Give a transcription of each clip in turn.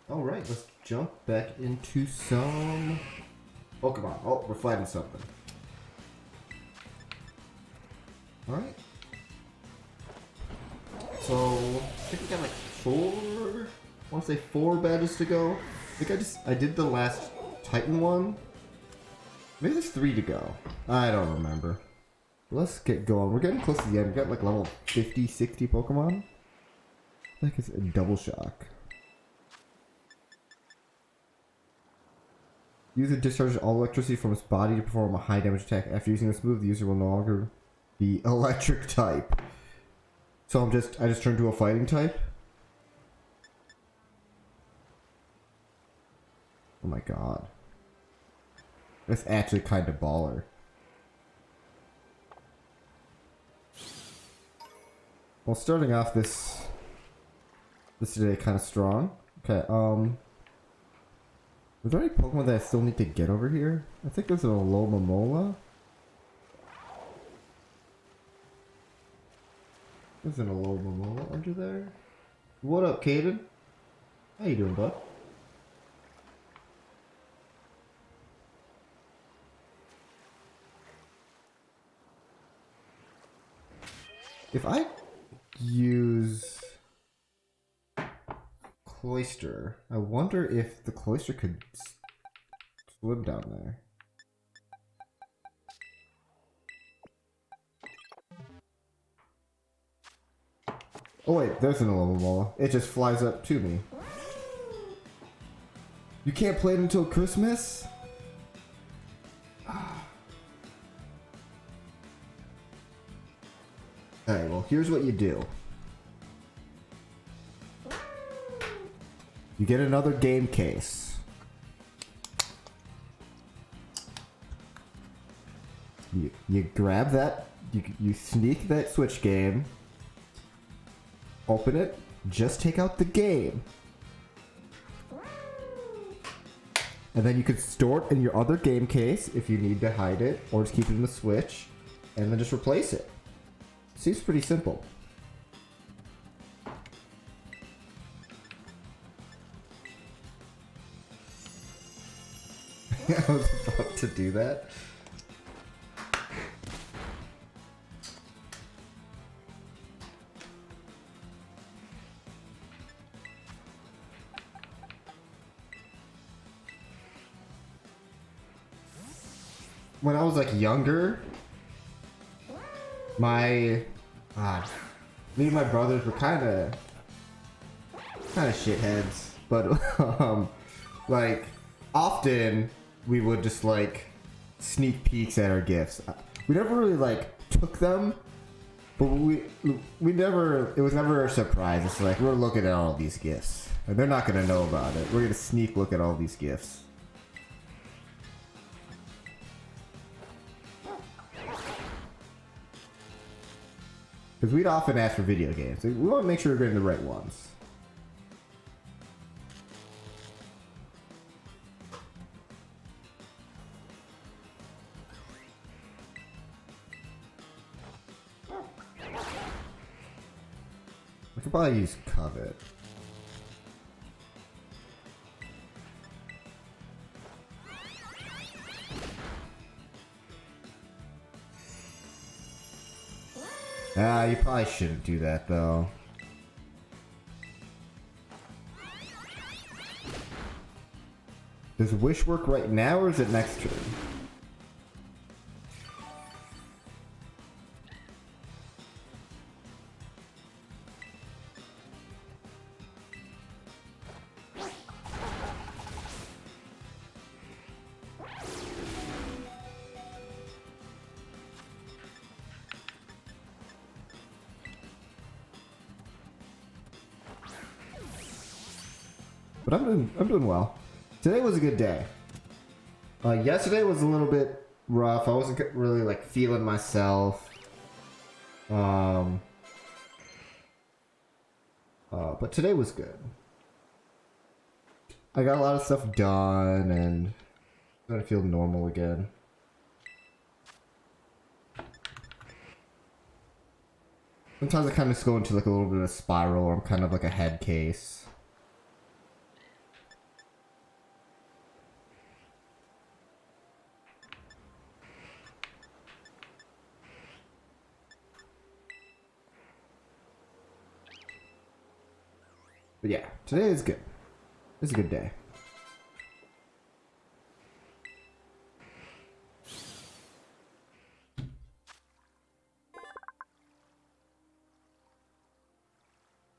Alright, let's jump back into some Pokemon. Oh, we're fighting something. Alright. So, I think we got like I want to say four badges to go. I think I did the last Titan one. Maybe there's 3 to go. I don't remember. Let's get going. We're getting close to the end. We got like level 50, 60 Pokemon. I think it's a double shock. User discharges all electricity from its body to perform a high damage attack. After using this move, the user will no longer be electric type. So I just turned to a fighting type. Oh my god. That's actually kind of baller. Well, starting off this today kind of strong. Okay, is there any Pokemon that I still need to get over here? I think there's an Alomomola. There's an Alomomola under there. What up, Caden? How you doing, bud? If I use Cloyster, I wonder if the Cloyster could swim down there. Oh wait, there's an Alomomola. It just flies up to me. You can't play it until Christmas? Alright, well, here's what you do. You get another game case. You grab that, you sneak that Switch game, open it, just take out the game. And then you can store it in your other game case if you need to hide it, or just keep it in the Switch, and then just replace it. Seems pretty simple. I was about to do that. When I was like younger, me and my brothers were kind of shitheads, but like often we would just like sneak peeks at our gifts. We never really like took them, but we never. It was never a surprise. It's like we're looking at all these gifts, and they're not gonna know about it. We're gonna sneak look at all these gifts. Because we'd often ask for video games. We want to make sure we're getting the right ones. I could probably use Covet. You probably shouldn't do that, though. Does Wish work right now, or is it next turn? But I'm doing well. Today was a good day. Yesterday was a little bit rough. I wasn't really like feeling myself. But today was good. I got a lot of stuff done and I'm gonna feel normal again. Sometimes I kind of just go into like a little bit of a spiral, or I'm kind of like a head case. But yeah, today is good. It's a good day.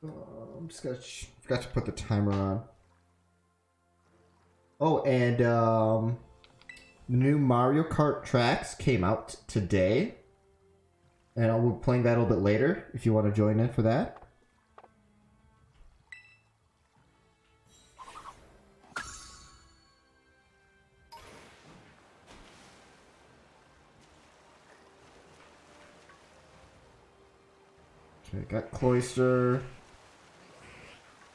I'm just gonna forgot to put the timer on. Oh, and the new Mario Kart tracks came out today, and I'll be playing that a little bit later if you want to join in for that. Okay, got Cloyster,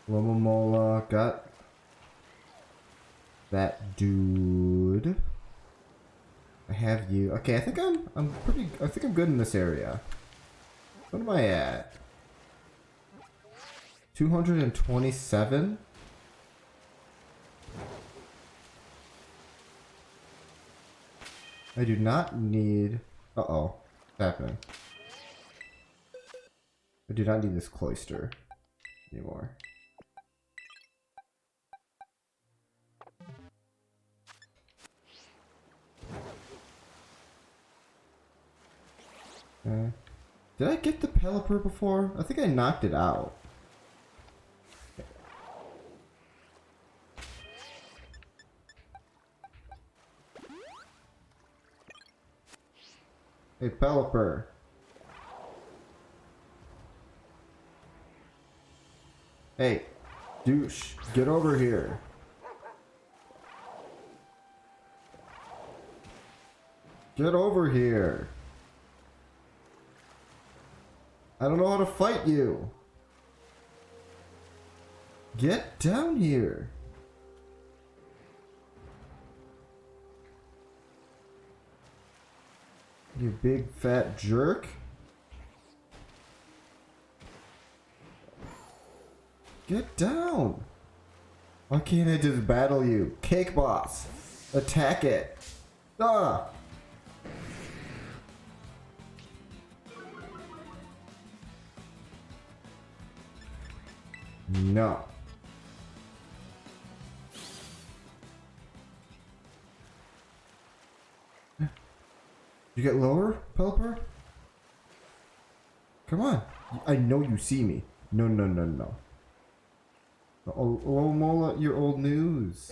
Lomomola, got that dude. I have you. Okay, I think I'm good in this area. What am I at? 227? I do not need... Uh-oh. What's happening? I do not need this Cloyster anymore. Did I get the Pelipper before? I think I knocked it out. Hey, Pelipper. Hey, douche, get over here. Get over here. I don't know how to fight you. Get down here. You big fat jerk. Get down. Why can't I just battle you? Cake Boss. Attack it. Ah. No. You get lower, Pelipper? Come on. I know you see me. No, no, no, no. Oh, Mola, your old news.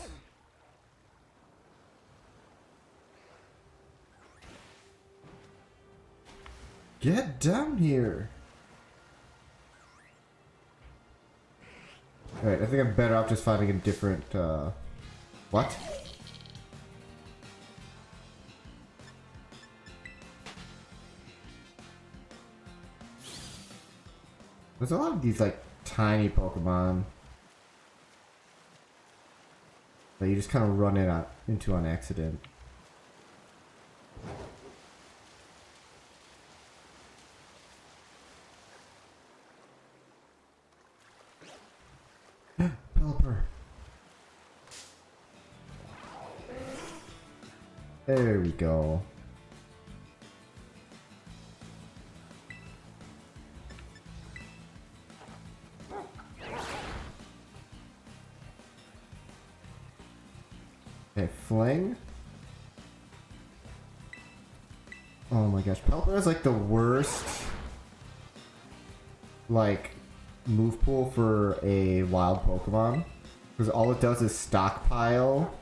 Get down here. Alright, I think I'm better off just finding a different, what? There's a lot of these, like, tiny Pokemon that you just kind of run into on accident. Pelipper. There we go. Okay, Fling. Oh my gosh, Pelipper is like the worst, like, move pool for a wild Pokemon, because all it does is stockpile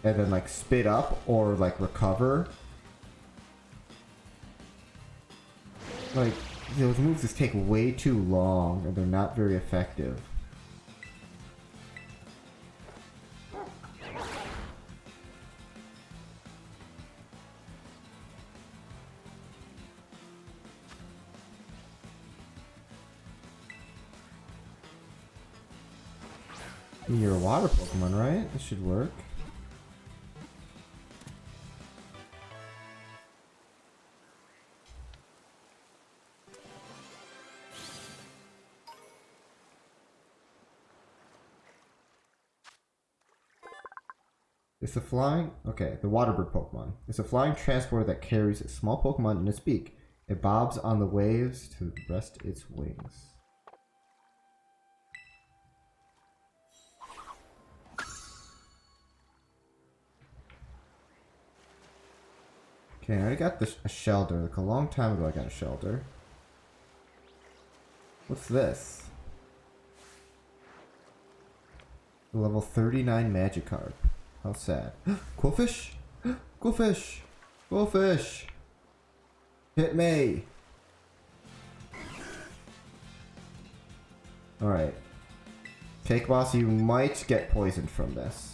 and then like spit up or like recover. Like, those moves just take way too long and they're not very effective. You're a water Pokemon, right? This should work. It's a flying... Okay, the water bird Pokemon. It's a flying transporter that carries a small Pokemon in its beak. It bobs on the waves to rest its wings. Okay, I already got a shelter. Like a long time ago I got a shelter. What's this? A level 39 Magikarp. How sad. Quillfish? Quillfish! Quillfish! Hit me! Alright. Cake Boss, you might get poisoned from this.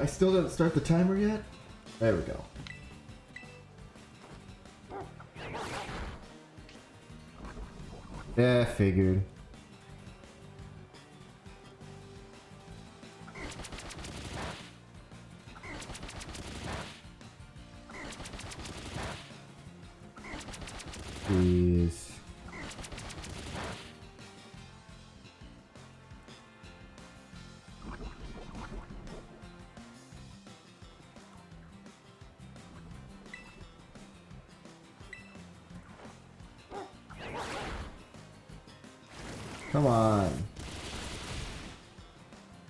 I still didn't start the timer yet? There we go. Yeah, figured. Please. Come on.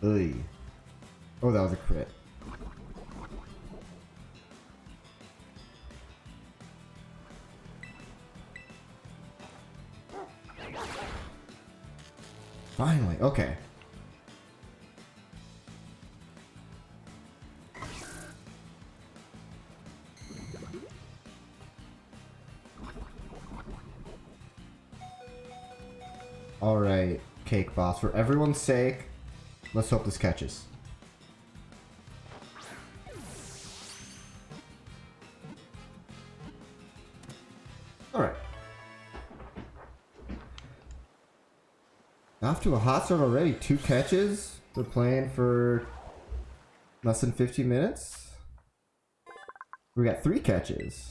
Ugh. Oh, that was a crit. Finally, okay. Alright, Cake Boss, for everyone's sake, let's hope this catches. Alright. Off to a hot start already. 2 catches. We're playing for less than 15 minutes. We got 3 catches.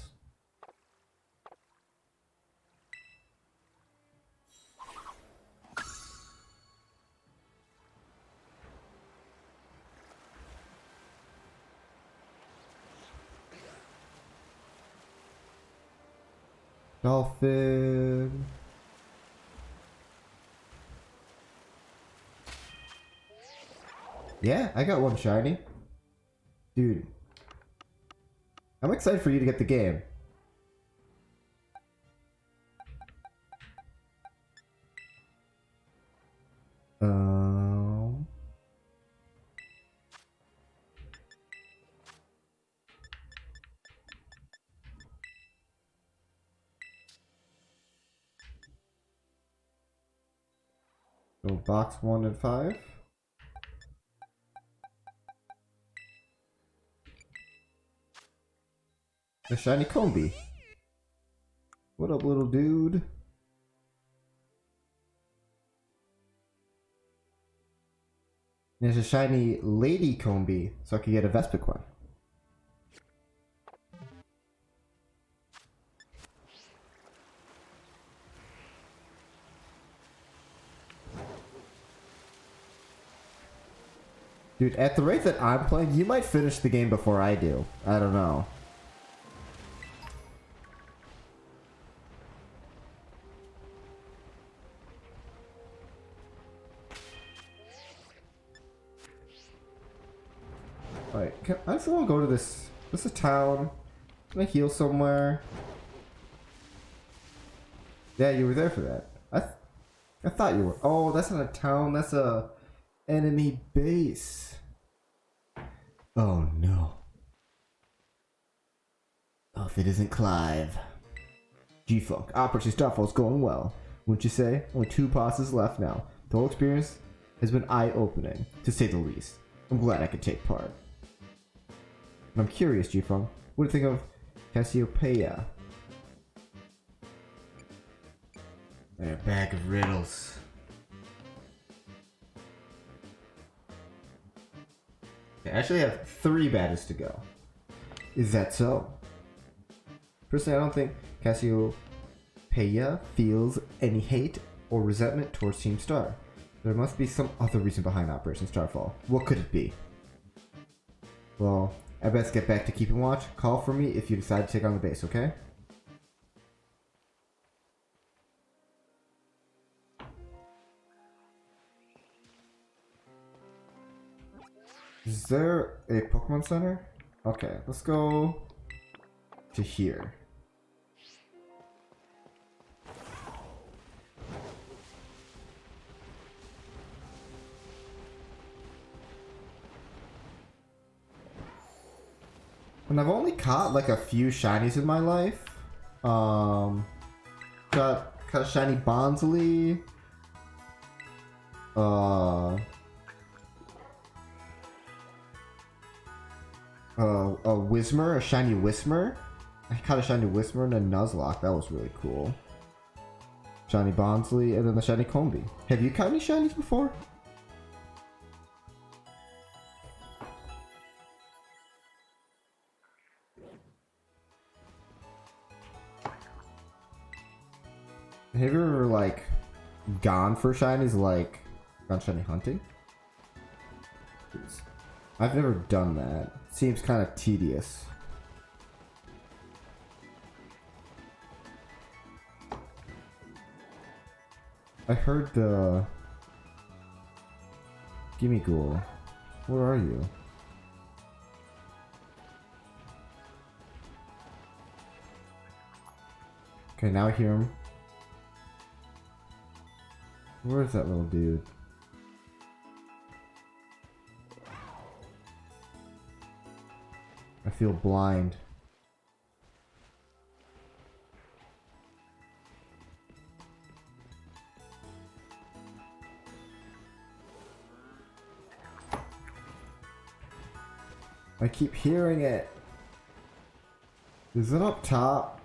Dolphin. Yeah, I got one shiny. Dude. I'm excited for you to get the game. So box 1 and 5. A shiny Combi. What up, little dude? There's a shiny Lady Combi, so I could get a Vespiquen. Dude, at the rate that I'm playing, you might finish the game before I do. I don't know. Alright, I just want to go to this. This is a town. Can I heal somewhere? Yeah, you were there for that. I thought you were. Oh, that's not a town. That's a enemy base. Oh no. Oh, if it isn't Clive. G-Funk. Operation Starfall's going well. Wouldn't you say? Only 2 bosses left now. The whole experience has been eye-opening, to say the least. I'm glad I could take part. And I'm curious, G-Funk. What do you think of Cassiopeia? They're a bag of riddles. I actually have 3 battles to go. Is that so? Personally, I don't think Cassiopeia feels any hate or resentment towards Team Star. There must be some other reason behind Operation Starfall. What could it be? Well, I best get back to keeping watch. Call for me if you decide to take on the base, okay? Is there a Pokemon Center? Okay, let's go to here. And I've only caught like a few shinies in my life. Got a shiny Bonsley. A Whismer, a shiny Whismer. I caught a shiny Whismer and a Nuzlocke. That was really cool. Shiny Bonsley and then the shiny Combi. Have you caught any shinies before? Have you ever like gone for shinies, like gone shiny hunting? Please. I've never done that. Seems kind of tedious. I heard the Gimme Ghoul. Where are you? Okay, now I hear him. Where is that little dude? I feel blind. I keep hearing it. Is it up top?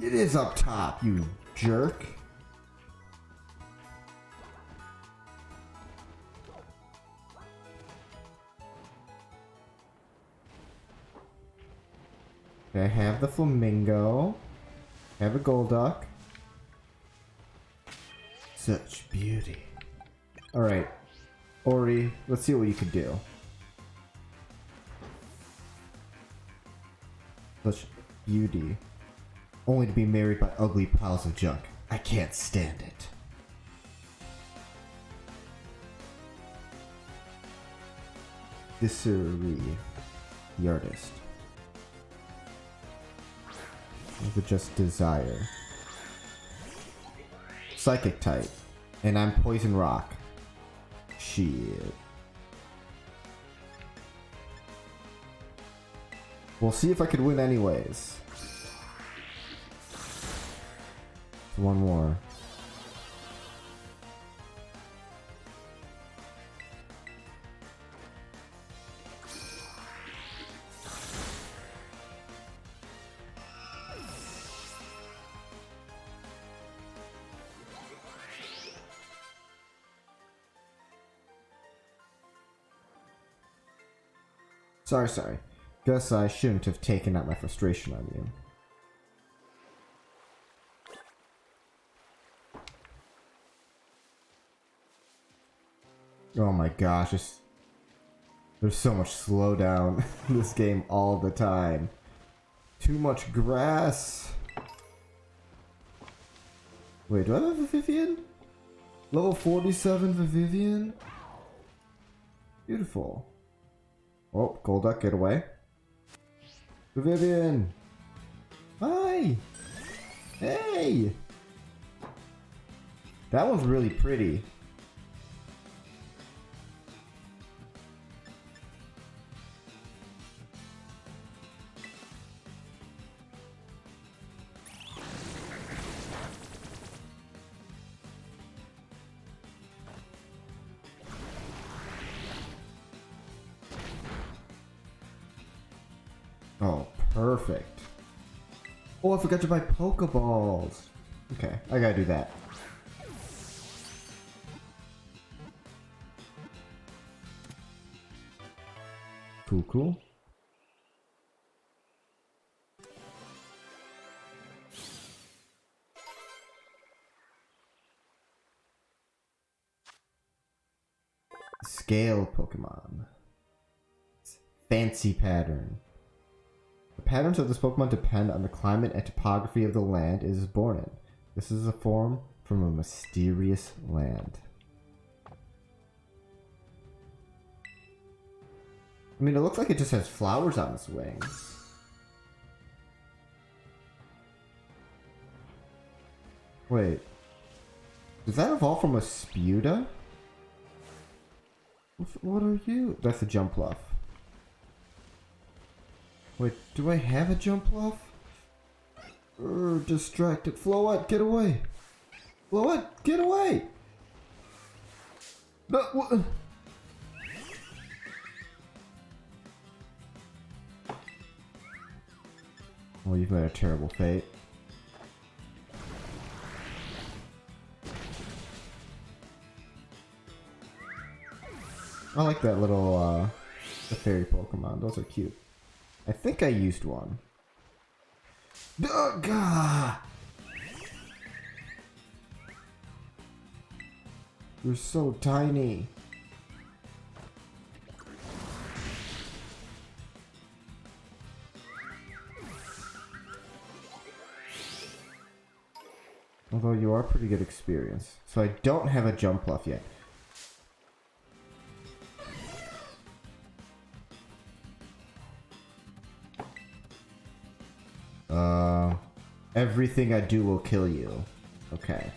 It is up top, you jerk. Okay, I have the flamingo. I have a Golduck. Such beauty. Alright, Ori, let's see what you can do. Such beauty. Only to be married by ugly piles of junk. I can't stand it. Dissery, the artist. With just desire. Psychic type. And I'm Poison Rock. Shit. We'll see if I could win anyways. One more. Sorry. Guess I shouldn't have taken out my frustration on you. Oh my gosh, there's so much slowdown in this game all the time. Too much grass. Wait, do I have a Vivian? Level 47 for Vivian? Beautiful. Oh, Golduck, get away. Vivian! Hi! Hey! That one's really pretty. Oh, perfect. Oh, I forgot to buy Pokeballs. Okay, I gotta do that. Cool. scale Pokemon. Fancy pattern. The patterns of this Pokemon depend on the climate and topography of the land it is born in. This is a form from a mysterious land. I mean, it looks like it just has flowers on its wings. Wait. Does that evolve from a Spuda? What are you? That's a Jumpluff. Wait, do I have a Jumpluff? Distracted. Floette, get away! Floette, get away! No, what? Oh, you've met a terrible fate. I like that little, the fairy Pokemon. Those are cute. I think I used one. Gah! You're so tiny. Although you are pretty good experience. So I don't have a Jumpluff yet. Everything I do will kill you. Okay.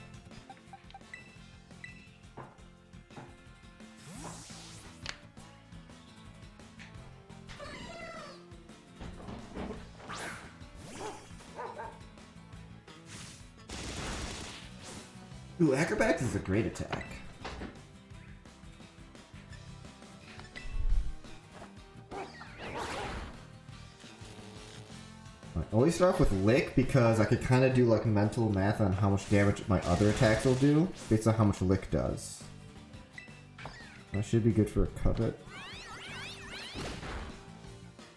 Ooh, Acrobatics is a great attack. I always start off with Lick because I could kind of do like mental math on how much damage my other attacks will do based on how much Lick does. That should be good for a Covet.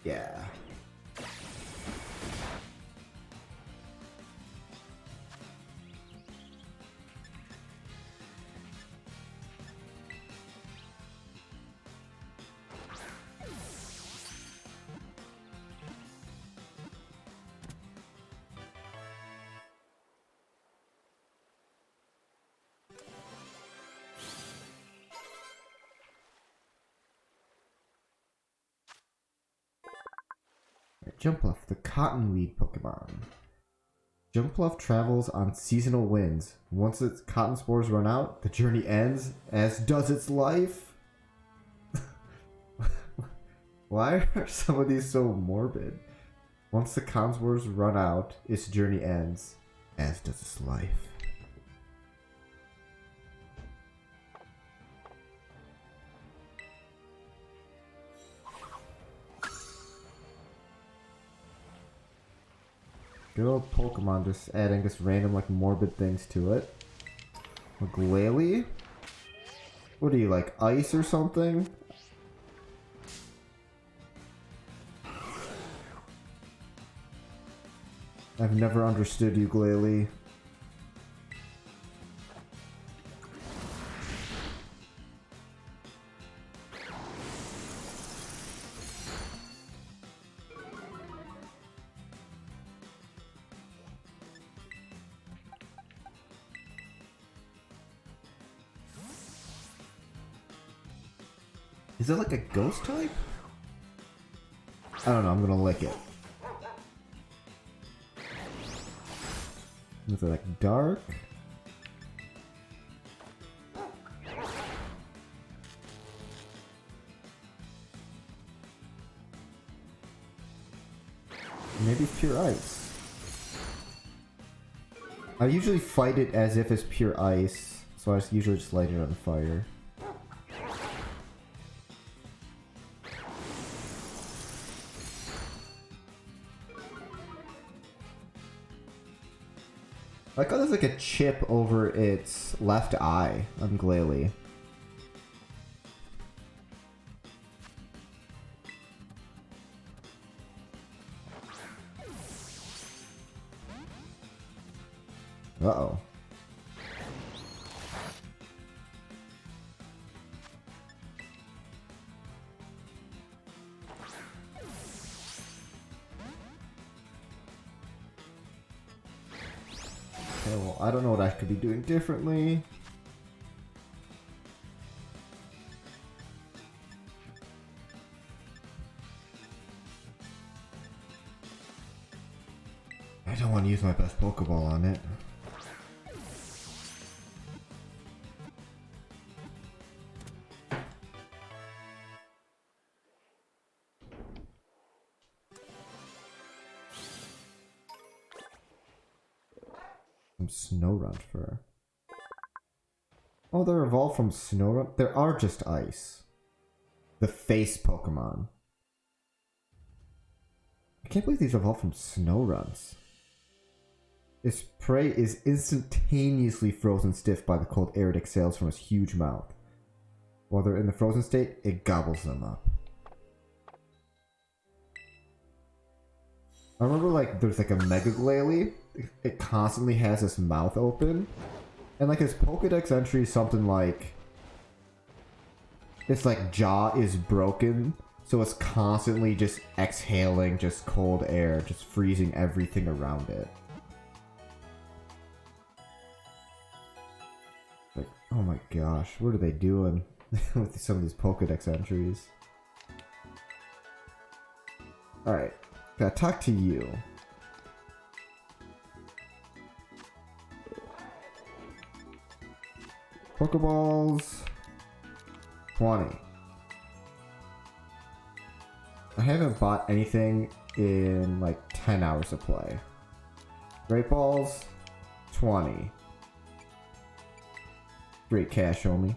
Yeah. Jumpluff, the cottonweed Pokemon. Jumpluff travels on seasonal winds. Once its cotton spores run out, the journey ends, as does its life. Why are some of these so morbid? Once the cotton spores run out, its journey ends, as does its life. Good old Pokemon just adding this random like morbid things to it. A Glalie? What are you, like ice or something? I've never understood you, Glalie. Is that like a ghost type? I don't know, I'm gonna lick it. Is it like dark? Maybe it's pure ice. I usually fight it as if it's pure ice, so I usually just light it on fire. I like how there's like a chip over its left eye on Glalie. Uh-oh. Okay, well, I don't know what I could be doing differently. I don't want to use my best Pokeball on it. Some Snorunt fur. Oh, they're evolved from Snorunt? There are just ice. The face Pokemon. I can't believe these evolved from Snowrunts. Its prey is instantaneously frozen stiff by the cold air it exhales from its huge mouth. While they're in the frozen state, it gobbles them up. I remember like there's like a Mega Glalie. It constantly has its mouth open. And like his Pokedex entry is something like its like jaw is broken. So it's constantly just exhaling just cold air, just freezing everything around it. Like, oh my gosh, what are they doing with some of these Pokedex entries? Alright, gotta talk to you. Pokeballs 20. I haven't bought anything in like 10 hours of play. Great Balls 20. Great cash, homie.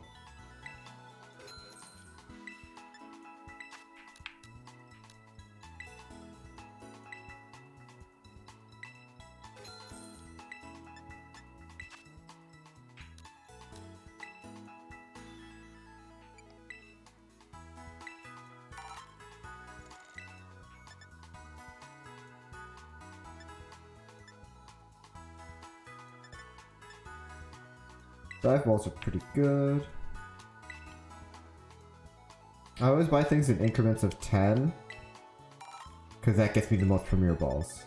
Dive balls are pretty good. I always buy things in increments of 10. Because that gets me the most premier balls.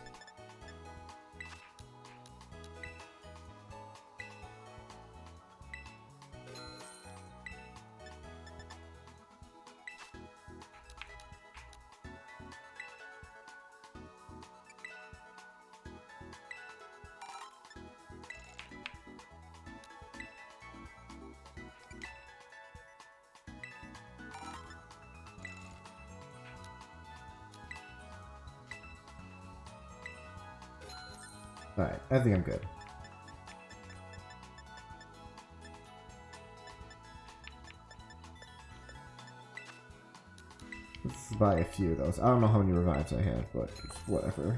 Alright, I think I'm good. Let's buy a few of those. I don't know how many revives I have, but whatever.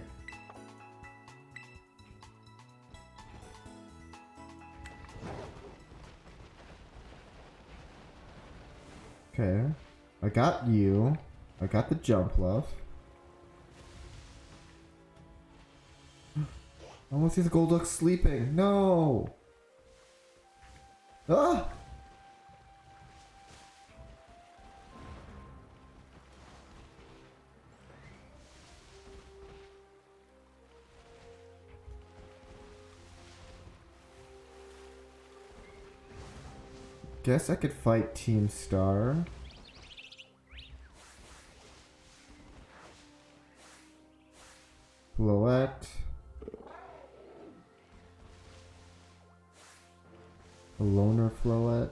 Okay. I got you. I got the jump love. I almost see the Golduck sleeping. No! Ah! Guess I could fight Team Star. Floette. A loner Floette.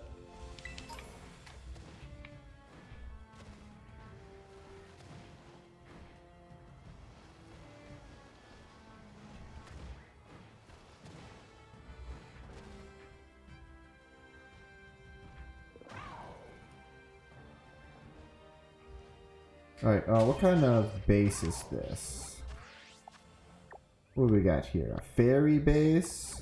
Alright, what kind of base is this? What do we got here? A fairy base?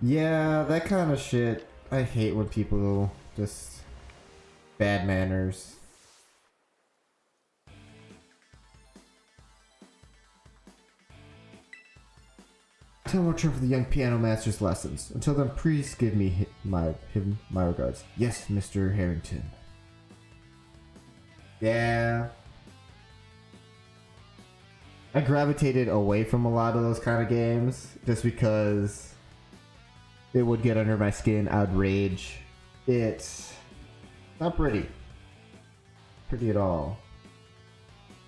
Yeah, that kind of shit. I hate when people just bad manners. likely I'll return for the young piano master's lessons. Until then, please give me my regards. Yes, Mr. Harrington. Yeah. I gravitated away from a lot of those kind of games just because it would get under my skin. I'd rage. It's not pretty. Pretty at all.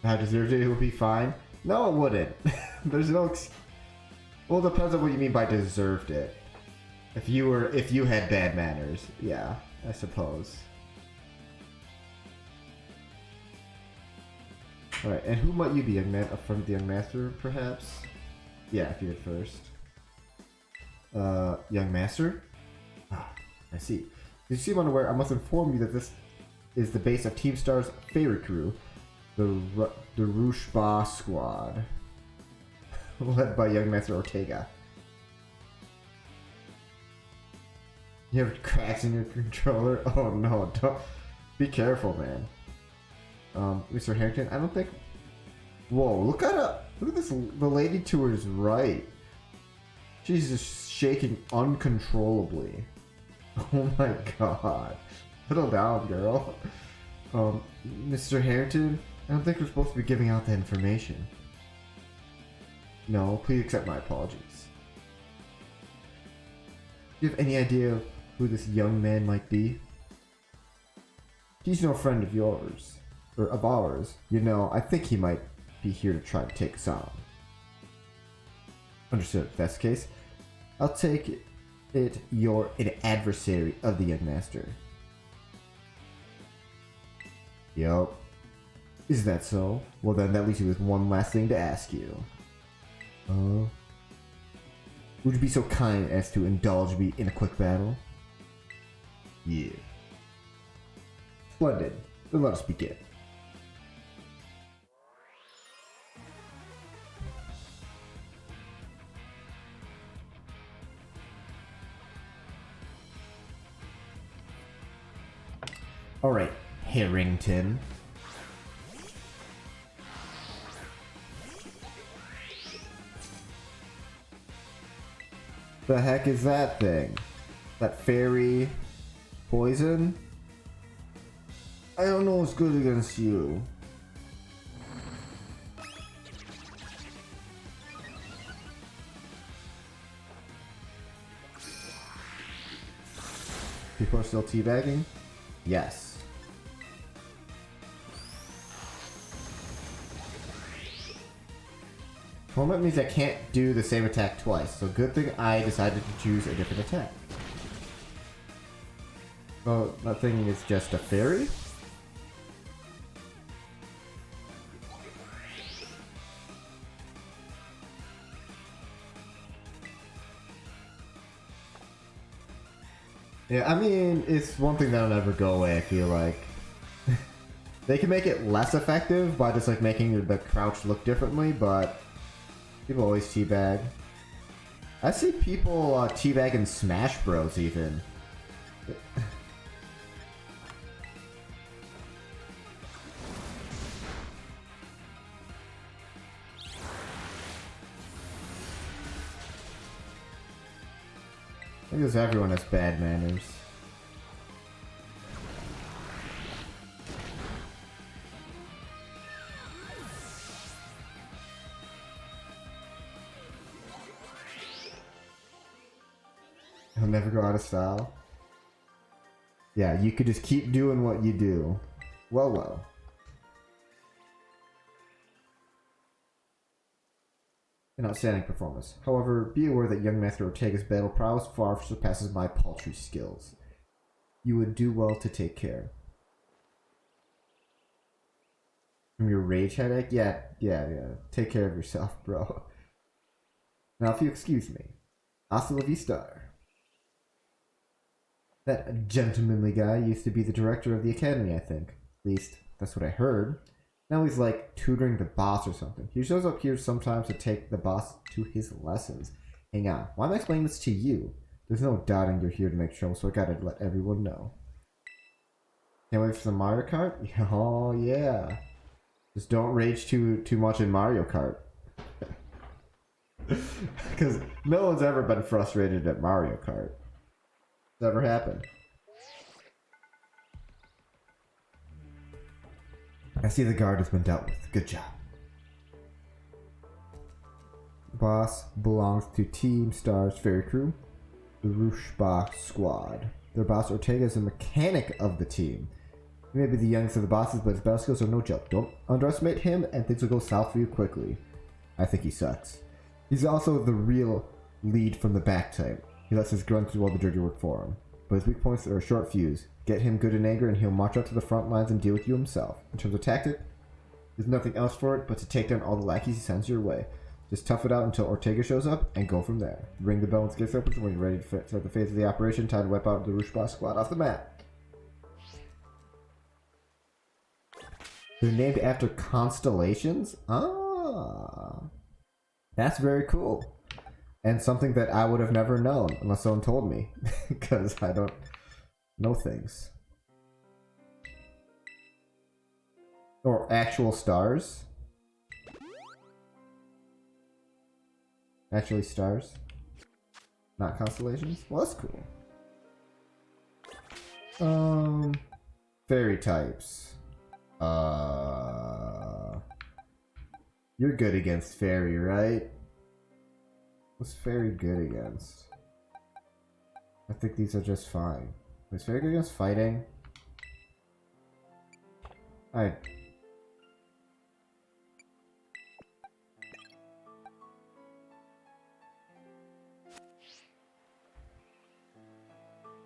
I deserved it, it would be fine. No, it wouldn't. There's no... Well, it depends on what you mean by deserved it. If you had bad manners, yeah, I suppose. Alright, and who might you be, young man? A friend of the young master, perhaps? Yeah, if you did first. Young master? Ah, I see. Did you seem unaware? I must inform you that this is the base of Team Star's favorite crew, the Rushba Squad, led by young master Ortega. You have cracks in your controller? Oh no, don't. Be careful, man. Mr. Harrington, I don't think... Whoa, look at this, the lady to his right. She's just shaking uncontrollably. Oh my god. Settle down, girl. Mr. Harrington, I don't think we're supposed to be giving out that information. No, please accept my apologies. Do you have any idea who this young man might be? He's no friend of yours. Or of ours. You know, I think he might be here to try to take us on. Understood. If that's the case, I'll take it you're an adversary of the young master. Yup. Is that so? Well then, that leaves you with one last thing to ask you. Would you be so kind as to indulge me in a quick battle? Yeah. Splendid. Then let us begin. Alright, Harrington. The heck is that thing? That fairy poison? I don't know what's good against you. People are still teabagging? Yes. Torment means I can't do the same attack twice, so good thing I decided to choose a different attack. Oh, that thing is just a fairy? Yeah, I mean, it's one thing that'll never go away, I feel like. They can make it less effective by just like making the crouch look differently, but people always teabag. I see people teabag in Smash Bros even. I guess everyone has bad manners. I'll never go out of style. Yeah, you could just keep doing what you do. Well, well. An outstanding performance. However, be aware that young Master Ortega's battle prowess far surpasses my paltry skills. You would do well to take care. From your rage headache? Yeah. Take care of yourself, bro. Now, if you excuse me. Hasta la vista. That gentlemanly guy used to be the director of the academy, I think. At least, that's what I heard. Now he's like tutoring the boss or something. He shows up here sometimes to take the boss to his lessons. Hang on, why am I explaining this to you? There's no doubting you're here to make trouble, so I gotta let everyone know. Can't wait for some Mario Kart? Oh yeah. Just don't rage too much in Mario Kart. Because no one's ever been frustrated at Mario Kart. Never happened. I see the guard has been dealt with. Good job. Boss belongs to Team Star's Fairy Crew, the Rushba Squad. Their boss Ortega is a mechanic of the team. He may be the youngest of the bosses, but his battle skills are no joke. Don't underestimate him, and things will go south for you quickly. I think he sucks. He's also the real lead from the back type. He lets his grunts do all the dirty work for him. But his weak points are a short fuse. Get him good in anger, and he'll march up to the front lines and deal with you himself. In terms of tactic, there's nothing else for it but to take down all the lackeys he sends your way. Just tough it out until Ortega shows up, and go from there. Ring the bell when skates opens when you're ready to start the phase of the operation. Time to wipe out the Rushba Squad off the map. They're named after constellations? Ah. That's very cool. And something that I would have never known unless someone told me. Because I don't know things. Or actual stars. Actually stars. Not constellations. Well, that's cool. Fairy types. You're good against fairy, right? What's fairy good against? I think these are just fine. Is fairy good against fighting?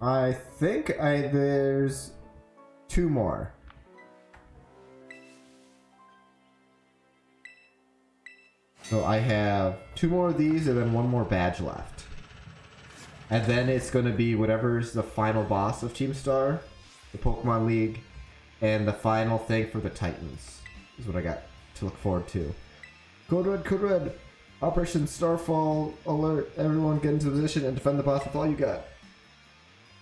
I think there's 2 more. So I have 2 more of these and then 1 more badge left. And then it's going to be whatever's the final boss of Team Star, the Pokemon League, and the final thing for the Titans is what I got to look forward to. Code Red, Operation Starfall alert. Everyone get into position and defend the boss with all you got.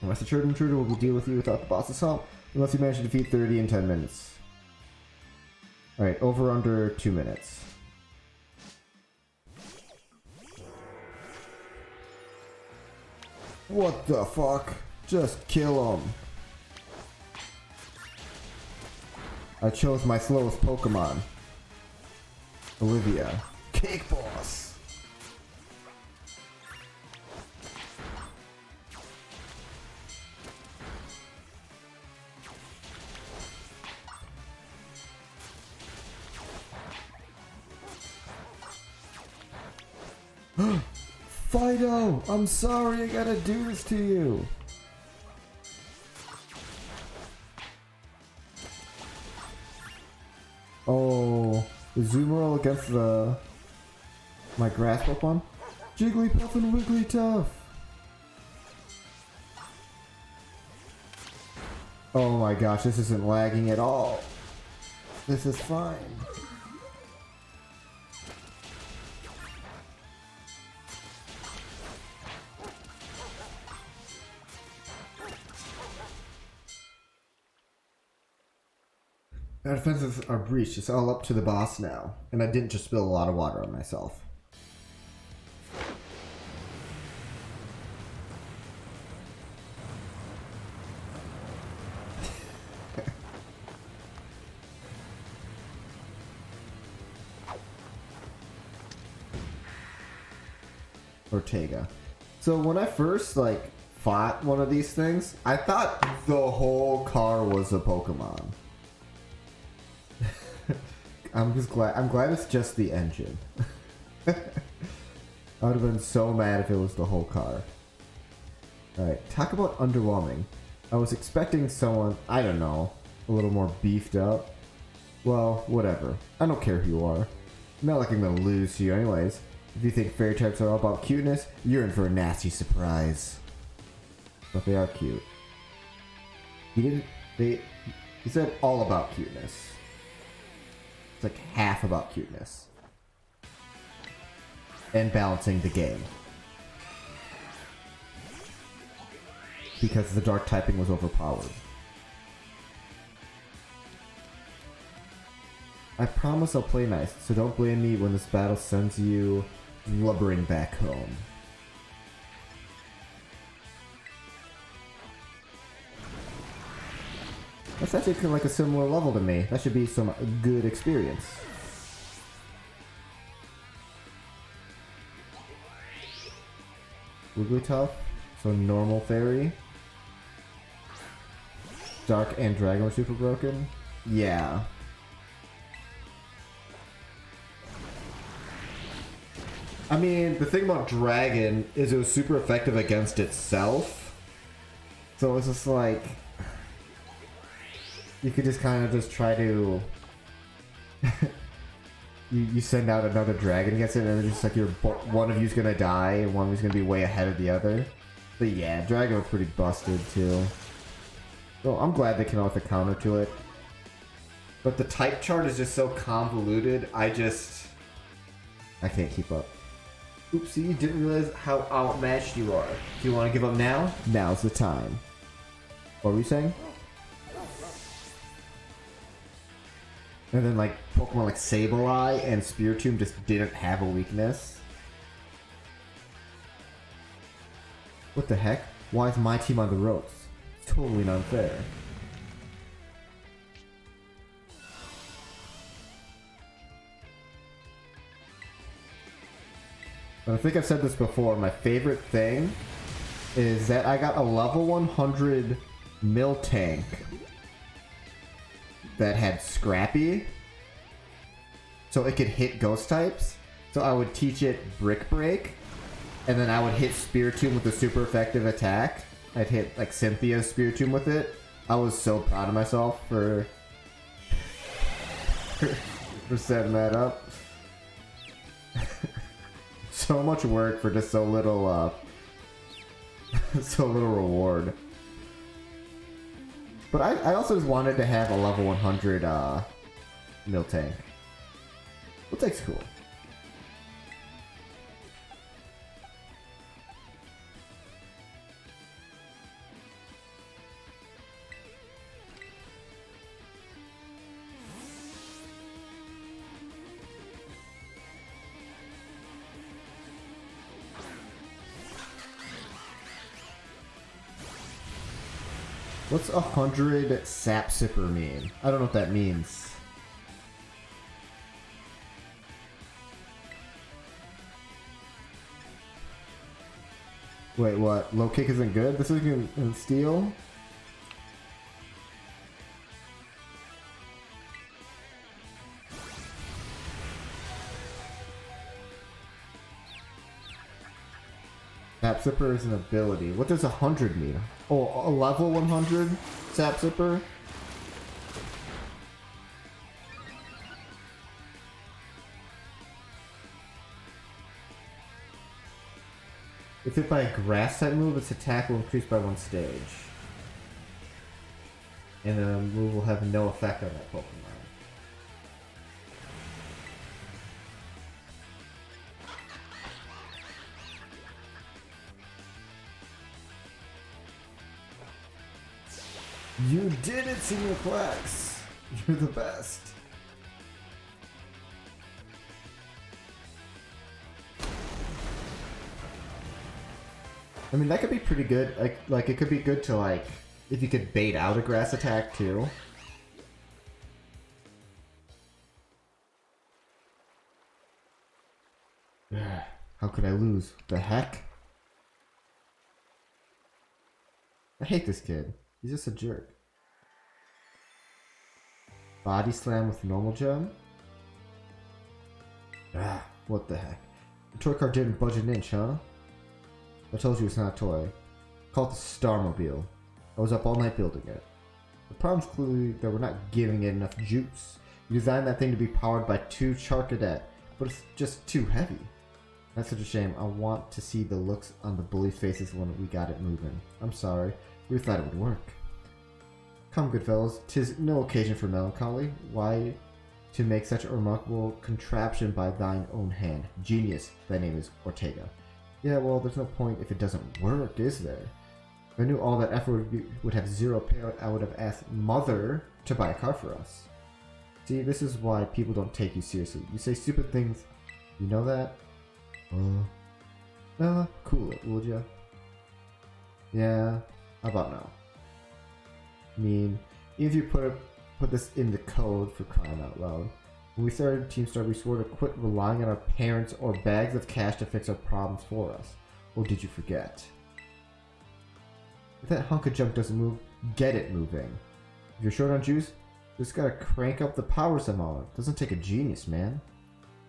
Unless the True Intruder will deal with you without the boss's help, unless you manage to defeat 30 in 10 minutes. Alright, over under 2 minutes. What the fuck? Just kill him. I chose my slowest Pokemon. Olivia. Cake Boss. Fido! I'm sorry I gotta do this to you! Oh, the Zoomerl against my grass Pokemon? Jigglypuff and Wigglytuff! Oh my gosh, this isn't lagging at all. This is fine. Our defenses are breached. It's all up to the boss now. And I didn't just spill a lot of water on myself. Ortega. So when I first fought one of these things, I thought the whole car was a Pokemon. I'm glad it's just the engine. I would have been so mad if it was the whole car. Alright, talk about underwhelming. I was expecting someone, I don't know, a little more beefed up. Well, whatever. I don't care who you are. Not like I'm gonna lose to you anyways. If you think fairy types are all about cuteness, you're in for a nasty surprise. But they are cute. He said all about cuteness. It's like half about cuteness. And balancing the game. Because the dark typing was overpowered. I promise I'll play nice, so don't blame me when this battle sends you blubbering back home. That's actually kind of like a similar level to me. That should be some good experience. Wigglytuff, so normal fairy. Dark and Dragon were super broken. Yeah. I mean, the thing about Dragon is it was super effective against itself. So it's just like... You could just kind of just try to... you send out another dragon against it, and it's just like one of you's gonna die, and one of you's gonna be way ahead of the other. But yeah, Dragon was pretty busted too. So I'm glad they came out with a counter to it. But the type chart is just so convoluted, I can't keep up. Oopsie, you didn't realize how outmatched you are. Do you want to give up now? Now's the time. What were you saying? And then like Pokemon like Sableye and Spiritomb just didn't have a weakness. What the heck? Why is my team on the ropes? It's totally unfair. But I think I've said this before, my favorite thing is that I got a level 100 Miltank that had Scrappy, so it could hit ghost types. So I would teach it Brick Break, and then I would hit Spiritomb with a super effective attack. I'd hit like Cynthia's Spiritomb with it. I was so proud of myself for setting that up. So much work for just so little so little reward. But I also just wanted to have a level 100 Miltank. Miltank's cool. What's 100 Sap Sipper mean? I don't know what that means. Wait, what? Low kick isn't good? This isn't in steel? Sap Sipper is an ability. What does 100 mean? Oh, a level 100 Sap Sipper? If hit by a grass type move, its attack will increase by 1 stage. And the move will have no effect on that Pokemon. You did it, Senior Quacks! You're the best. I mean, that could be pretty good. Like it could be good to, like, if you could bait out a grass attack, too. How could I lose? The heck? I hate this kid. He's just a jerk. Body slam with normal gem? What the heck? The toy car didn't budge an inch, huh? I told you it's not a toy. Call it the Starmobile. I was up all night building it. The problem's clearly that we're not giving it enough juice. You designed that thing to be powered by 2 Charcadet, but it's just too heavy. That's such a shame. I want to see the looks on the bully faces when we got it moving. I'm sorry. We thought it would work. Come, good fellows, 'tis no occasion for melancholy. Why to make such a remarkable contraption by thine own hand? Genius, thy name is Ortega. Yeah, well, there's no point if it doesn't work, is there? If I knew all that effort would have 0 payout, I would have asked Mother to buy a car for us. See, this is why people don't take you seriously. You say stupid things. You know that? Cool it, would ya? Yeah, how about now? I mean, if you put this in the code, for crying out loud. When we started Team Star, we swore to quit relying on our parents or bags of cash to fix our problems for us. Or did you forget? If that hunk of junk doesn't move, get it moving. If you're short on juice, just gotta crank up the power somehow. It doesn't take a genius, man.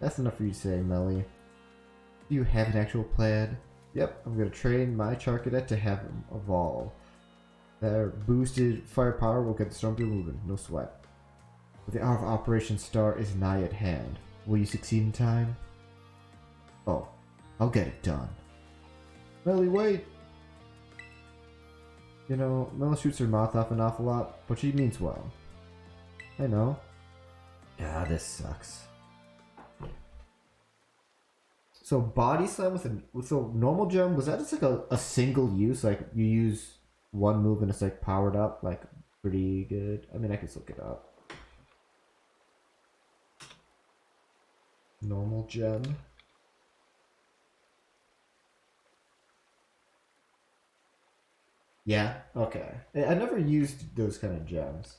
That's enough for you to say, Melly. Do you have an actual plan? Yep, I'm gonna train my Charcadet to have him evolve. Their boosted firepower will get the Stormfield moving, no sweat. But the hour of Operation Star is nigh at hand. Will you succeed in time? Oh, I'll get it done. Melly, wait! You know, Mel shoots her mouth off an awful lot, but she means well. I know. God, this sucks. So body slam with a normal gem, was that just like a single use? Like you use one move and it's like powered up, like pretty good. I mean, I can look it up. Normal gem. Yeah, okay. I never used those kind of gems.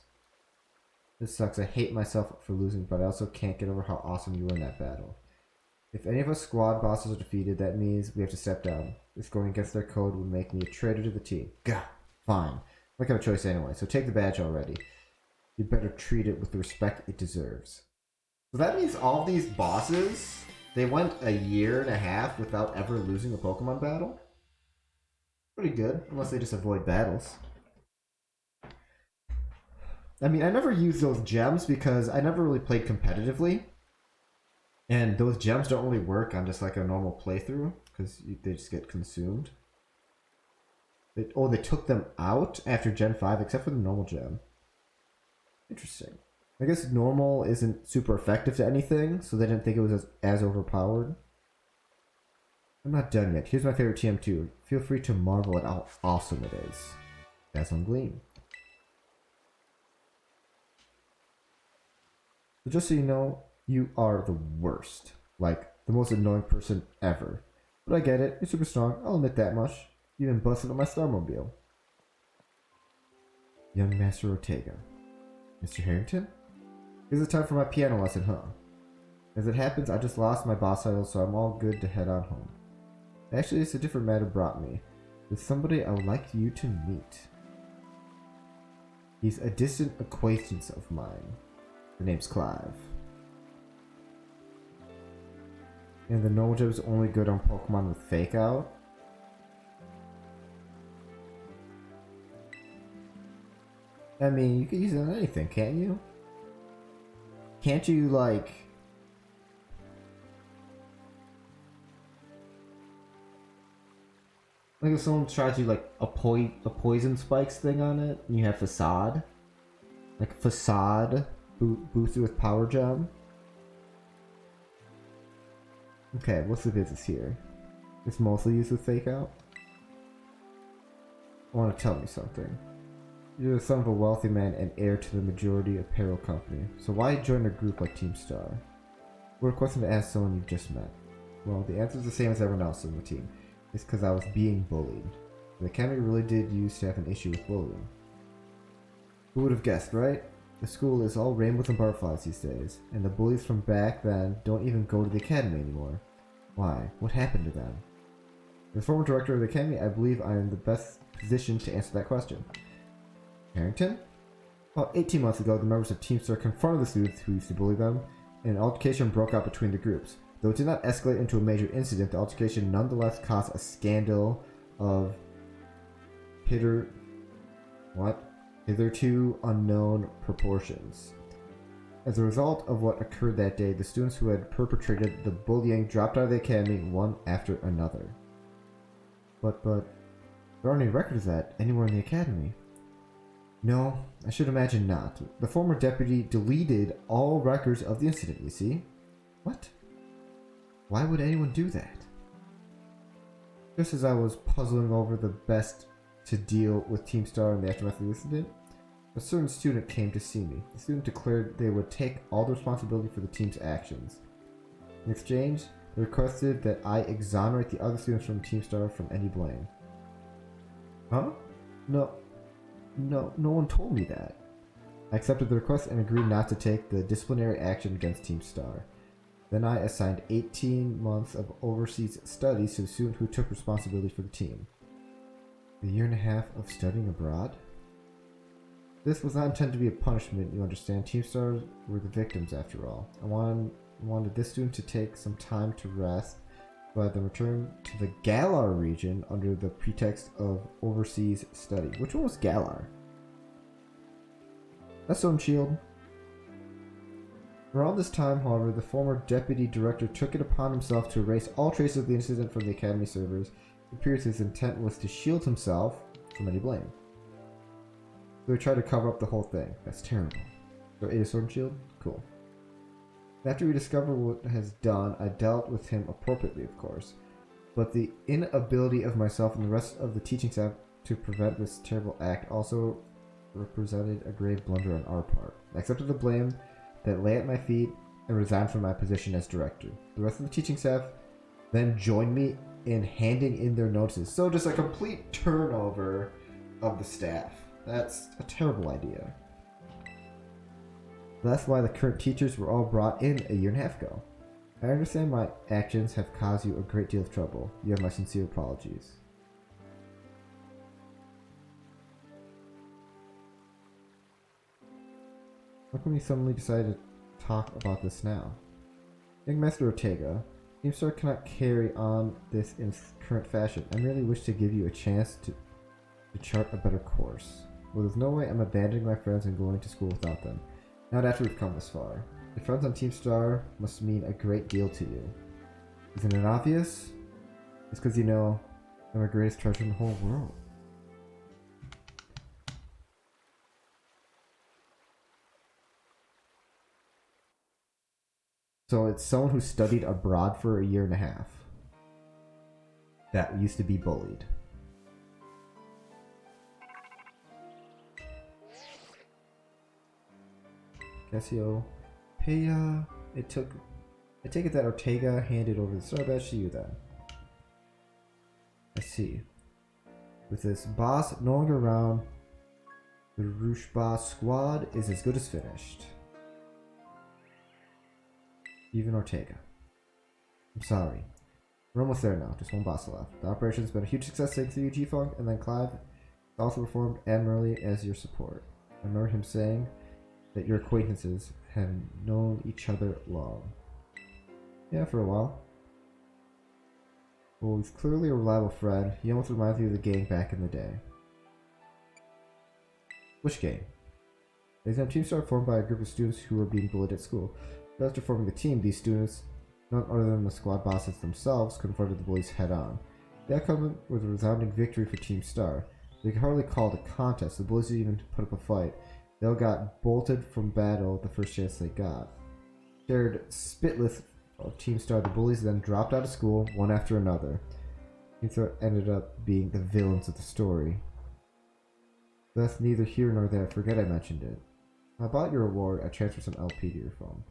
This sucks. I hate myself for losing, but I also can't get over how awesome you were in that battle. If any of us squad bosses are defeated, that means we have to step down. This going against their code would make me a traitor to the team. Gah, fine. I got a choice anyway, so take the badge already. You better treat it with the respect it deserves. So that means all these bosses, they went a year and a half without ever losing a Pokemon battle? Pretty good, unless they just avoid battles. I mean, I never used those gems because I never really played competitively. And those gems don't really work on just like a normal playthrough because they just get consumed. They took them out after Gen 5 except for the normal gem. Interesting. I guess normal isn't super effective to anything, so they didn't think it was as overpowered. I'm not done yet. Here's my favorite TM2. Feel free to marvel at how awesome it is. That's on Gleam. So just so you know, you are the worst. Like, the most annoying person ever. But I get it. You're super strong. I'll admit that much. You even busted up my Starmobile. Young Master Ortega. Mr. Harrington? Here's the time for my piano lesson, huh? As it happens, I just lost my boss title, so I'm all good to head on home. Actually, it's a different matter brought me. There's somebody I would like you to meet. He's a distant acquaintance of mine. The name's Clive. And the normal gem is only good on Pokemon with Fake Out. I mean, you can use it on anything, can't you? Can't you, like... Like if someone tries to do like a poison spikes thing on it, and you have Facade. Like Facade boosted with Power Gem. Okay, what's the business here? It's mostly used with Fake Out? I want to tell me something. You're the son of a wealthy man and heir to the majority apparel company, so why join a group like Team Star? What a question to ask someone you've just met. Well, the answer is the same as everyone else in the team. It's because I was being bullied. The academy really did used to have an issue with bullying. Who would have guessed, right? The school is all rainbows and butterflies these days, and the bullies from back then don't even go to the academy anymore. Why? What happened to them? As the former director of the academy, I believe I am the best position to answer that question. Harrington? About 18 months ago, the members of Team Star confronted the students who used to bully them, and an altercation broke out between the groups. Though it did not escalate into a major incident, the altercation nonetheless caused a scandal of hitherto unknown proportions. As a result of what occurred that day, the students who had perpetrated the bullying dropped out of the academy one after another. But there aren't any records of that anywhere in the academy. No, I should imagine not. The former deputy deleted all records of the incident, you see? What? Why would anyone do that? Just as I was puzzling over the best to deal with Team Star in the aftermath of the incident, a certain student came to see me. The student declared they would take all the responsibility for the team's actions. In exchange, They requested that I exonerate the other students from Team Star from any blame. Huh? No one told me that. I accepted the request and agreed not to take the disciplinary action against Team Star. Then I assigned 18 months of overseas studies to the student who took responsibility for the team. A year and a half of studying abroad? This was not intended to be a punishment, you understand. Team Stars were the victims, after all. I wanted this student to take some time to rest, but then return to the Galar region under the pretext of overseas study. Which one was Galar? That's Stone Shield. Around this time, however, the former deputy director took it upon himself to erase all traces of the incident from the academy servers. It appears his intent was to shield himself from any blame. So he tried to cover up the whole thing. That's terrible. So it is Sword and Shield? Cool. After we discovered what has done, I dealt with him appropriately, of course. But the inability of myself and the rest of the teaching staff to prevent this terrible act also represented a grave blunder on our part. I accepted the blame that lay at my feet and resigned from my position as director. The rest of the teaching staff then joined me in handing in their notices. So just a complete turnover of the staff. That's a terrible idea. That's why the current teachers were all brought in a year and a half ago. I understand my actions have caused you a great deal of trouble. You have my sincere apologies. How come you suddenly decided to talk about this now? Young Master Ortega, Team Star cannot carry on this in its current fashion. I merely wish to give you a chance to chart a better course. Well, there's no way I'm abandoning my friends and going to school without them. Not after we've come this far. Your friends on Team Star must mean a great deal to you. Isn't it obvious? It's because you know they're my greatest treasure in the whole world. So it's someone who studied abroad for a year and a half that used to be bullied. Casio, Peya. I take it that Ortega handed over the star badge to you then. I see. With this boss no longer around, the Rushba squad is as good as finished. Even Ortega. I'm sorry. We're almost there now, just one boss left. The operation's been a huge success thanks to you, G-Funk, and then Clive also performed admirably as your support. I remember him saying that your acquaintances have known each other long. Yeah, for a while. Well, he's clearly a reliable friend. He almost reminds me of the gang back in the day. Which gang? The exam team started formed by a group of students who were being bullied at school. After forming the team, these students, none other than the squad bosses themselves, confronted the bullies head-on. The outcome was a resounding victory for Team Star. They could hardly call it a contest. The bullies didn't even put up a fight. They all got bolted from battle the first chance they got. Shared spitless of Team Star, the bullies then dropped out of school, one after another. Team Star ended up being the villains of the story. That's neither here nor there. Forget I mentioned it. I bought your reward. I transferred some LP to your phone.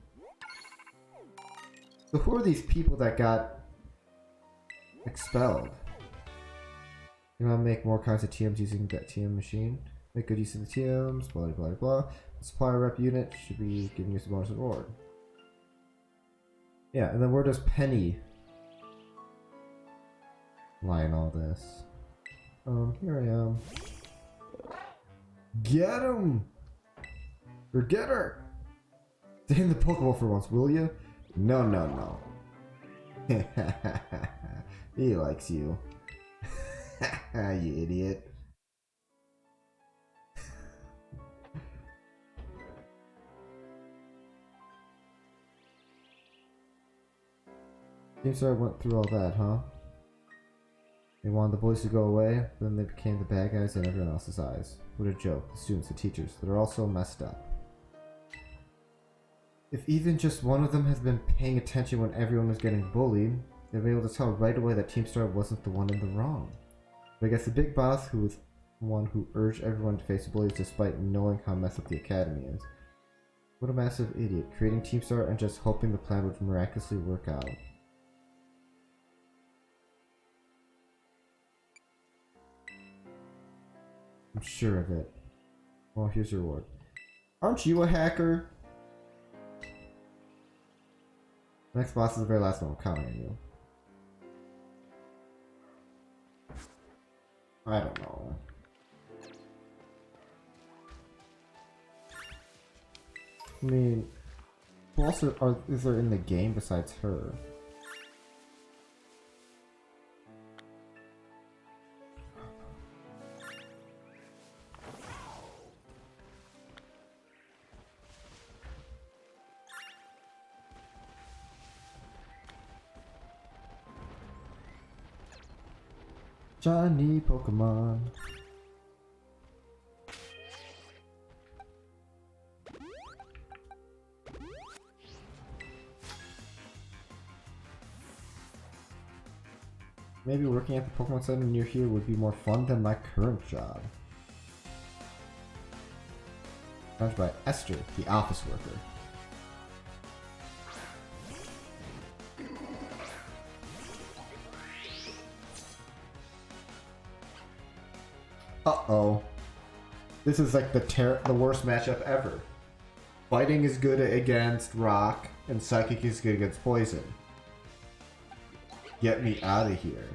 So who are these people that got expelled? You want to make more kinds of TMs using that TM machine? Make good use of the TMs, blah blah blah. The supplier rep unit should be giving you some bonus reward. Yeah, and then where does Penny lie in all this? Here I am. Get him! Or get her! Stay in the Pokeball for once, will you? No, no, no. He likes you. You idiot. Team Star went through all that, huh? They wanted the boys to go away, then they became the bad guys in everyone else's eyes. What a joke. The students, the teachers, they're all so messed up. If even just one of them has been paying attention when everyone was getting bullied, they'd be able to tell right away that Team Star wasn't the one in the wrong. But I guess the big boss, who was the one who urged everyone to face the bullies despite knowing how messed up the academy is. What a massive idiot, creating Team Star and just hoping the plan would miraculously work out. I'm sure of it. Well, here's your reward. Aren't you a hacker? Next boss is the very last one. I'm counting on you. I don't know. I mean, who else is there in the game besides her? Johnny Pokemon. Maybe working at the Pokemon Center near here would be more fun than my current job. Managed by Esther, the office worker. Uh-oh. This is like the worst matchup ever. Fighting is good against Rock, and Psychic is good against Poison. Get me out of here.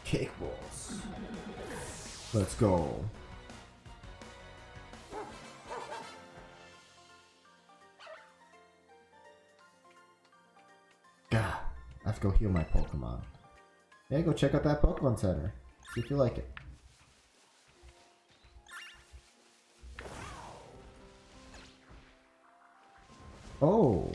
Cake balls. Let's go. God, I have to go heal my Pokemon. Yeah, go check out that Pokemon Center. See if you like it. Oh.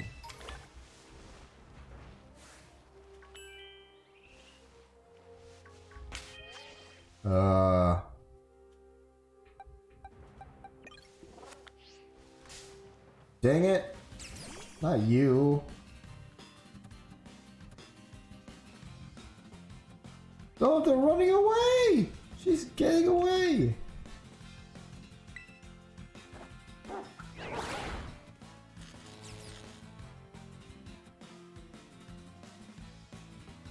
Dang it. Not you. Oh, they're running away! She's getting away!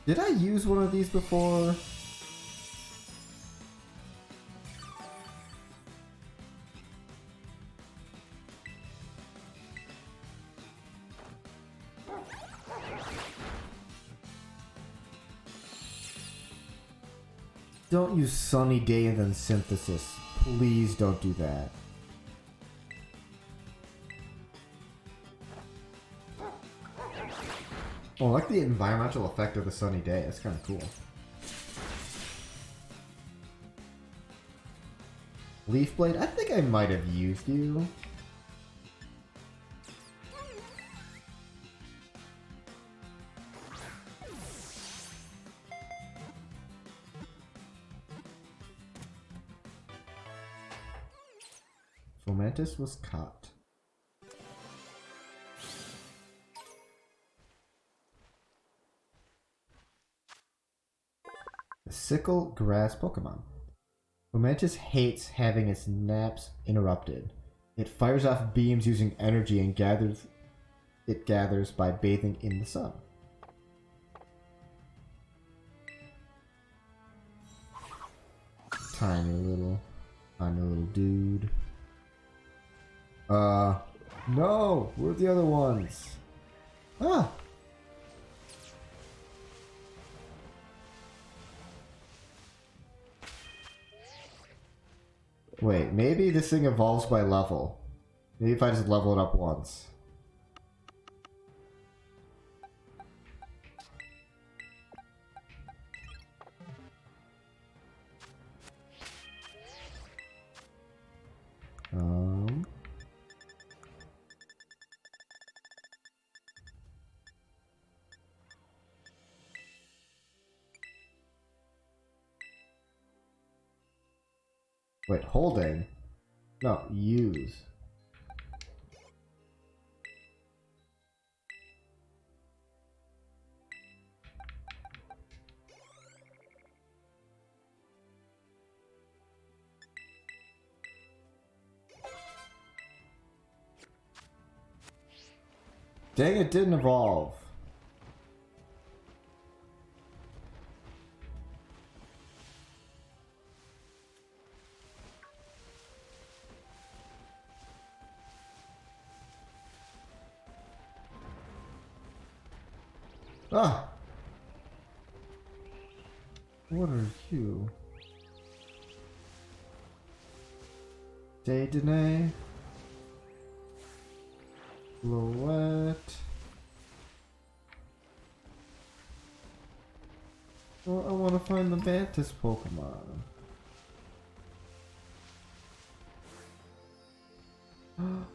Did I use one of these before? Don't use Sunny Day and then Synthesis. Please don't do that. Oh, I like the environmental effect of the Sunny Day. That's kind of cool. Leaf Blade? I think I might have used you. Fomantis was caught. The Sickle Grass Pokemon. Fomantis hates having its naps interrupted. It fires off beams using energy and gathers by bathing in the sun. Tiny little dude. No! Where're the other ones? Ah! Wait, maybe this thing evolves by level. Maybe if I just level it up once. Wait, holding? No, use. Dang, it didn't evolve. Ah! What are you? Day-to-day? Silhouette. Well, I want to find the Mantis Pokemon.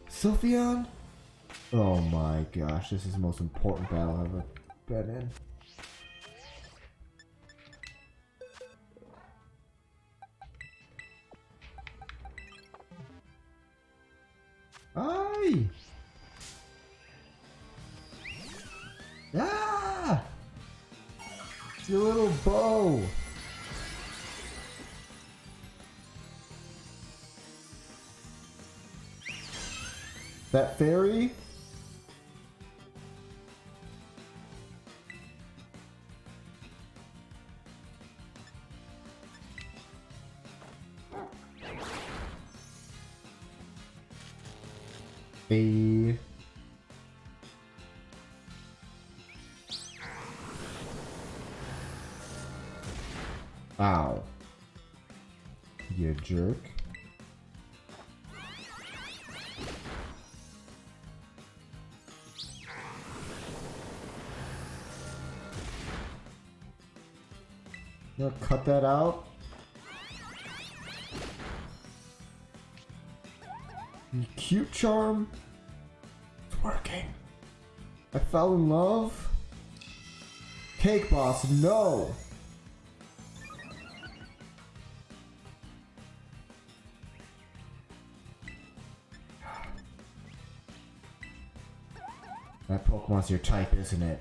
Sylveon? Oh my gosh, this is the most important battle I've ever been in. Aye! Ah! Your little bow! That fairy? A... Ow. You jerk. You wanna cut that out? You cute charm? It's working. I fell in love? Cake Boss, no! That Pokemon's your type, isn't it?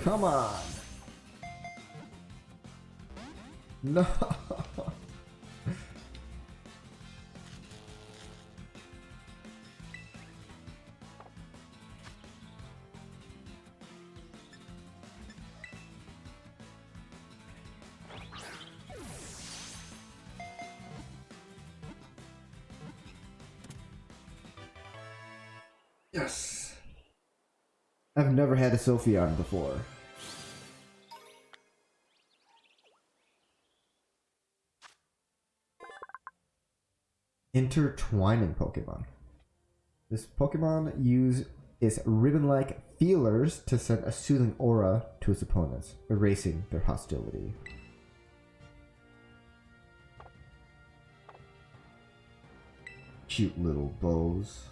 Come on! No! Yes! I've never had a Sylveon before. Intertwining Pokemon. This Pokemon uses its ribbon-like feelers to send a soothing aura to its opponents, erasing their hostility. Cute little bows.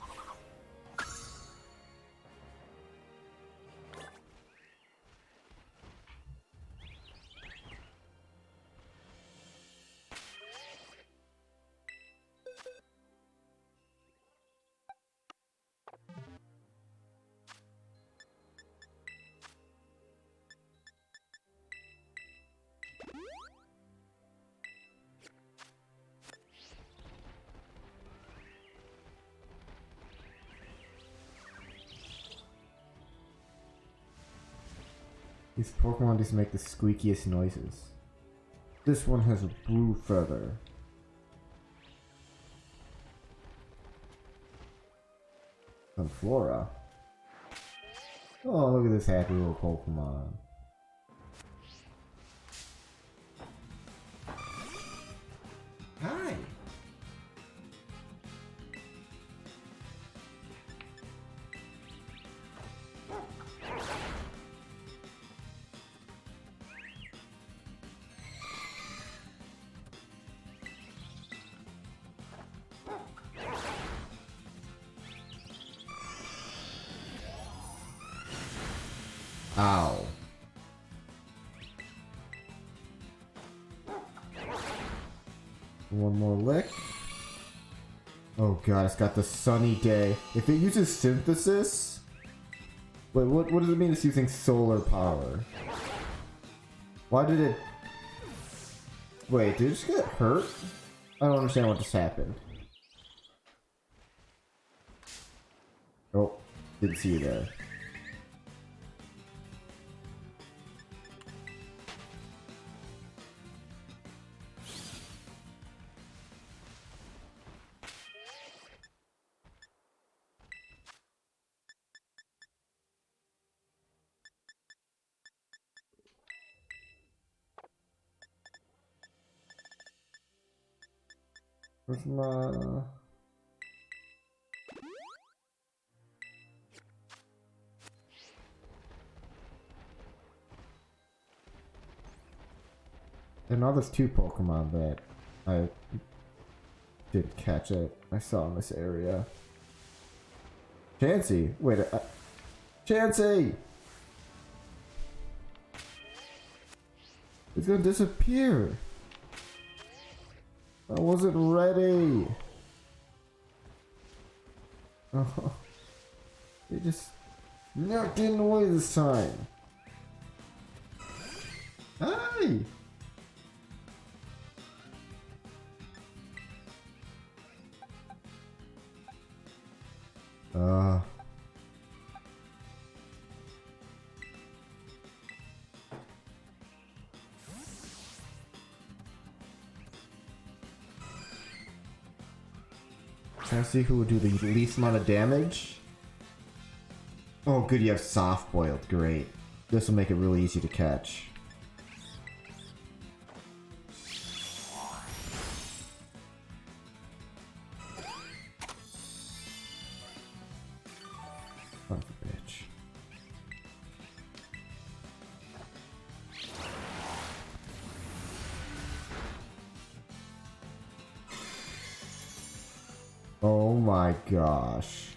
These Pokemon just make the squeakiest noises. This one has a blue feather. And Flora. Oh, look at this happy little Pokemon. Hi! Ow. One more lick. Oh god, it's got the sunny day. If it uses synthesis... Wait, what does it mean it's using solar power? Why did it... Wait, did it just get hurt? I don't understand what just happened. Oh, didn't see you there. Where's my... And now there's two Pokemon that I didn't catch it. I saw in this area. Chansey! Wait, Chansey! It's gonna disappear! I wasn't ready! Oh, they just knocked it away this time. Hi! Can I see who would do the least amount of damage? Oh good, you have soft boiled, great. This will make it really easy to catch. Son of a bitch. Oh my gosh.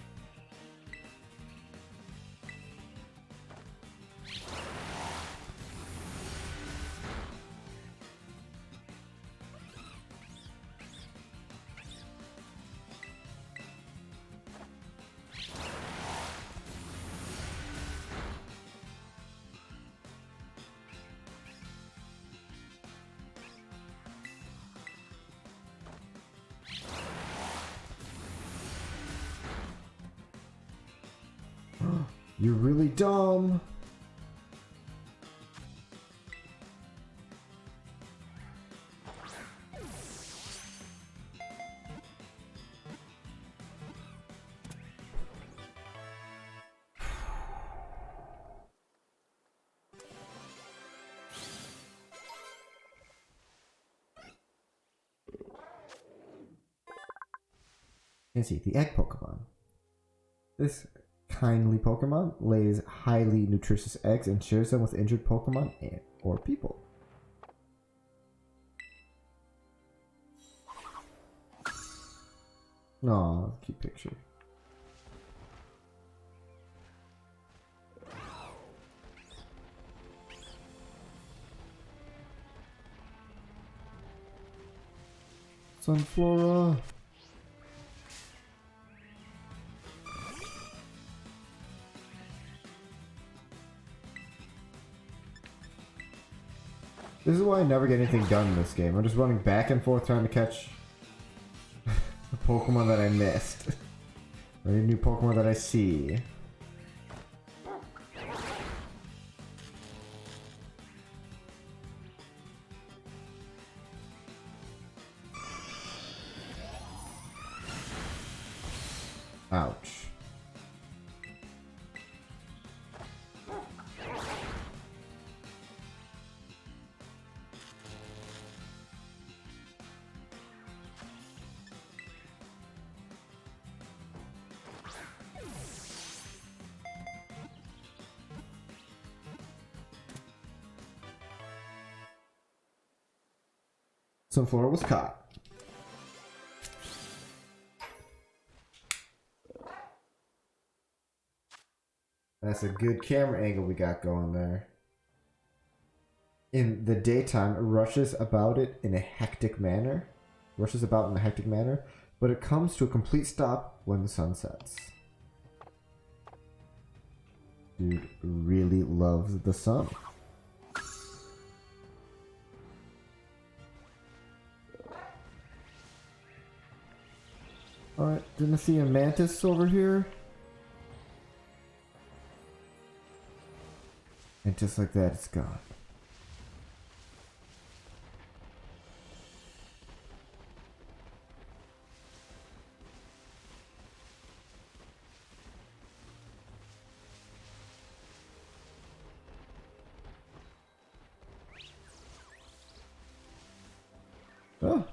You're really dumb. You can see the egg Pokemon. This kindly Pokemon lays highly nutritious eggs and shares them with injured Pokemon and or people. Aw, cute picture. Sunflora. This is why I never get anything done in this game. I'm just running back and forth trying to catch the Pokemon that I missed. Or any new Pokemon that I see. Ouch. Sunflora was caught. That's a good camera angle we got going there. In the daytime, it rushes about it in a hectic manner. But it comes to a complete stop when the sun sets. Dude really loves the sun. Alright, didn't I see a mantis over here? And just like that, it's gone. Oh.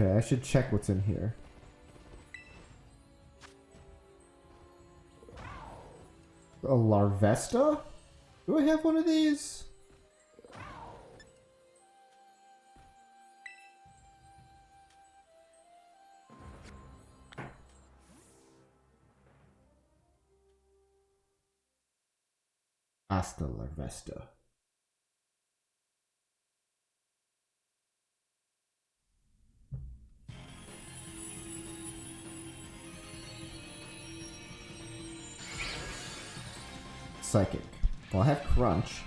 Okay, I should check what's in here. A Larvesta? Do I have one of these? Hasta Larvesta. Psychic. Well, I have Crunch.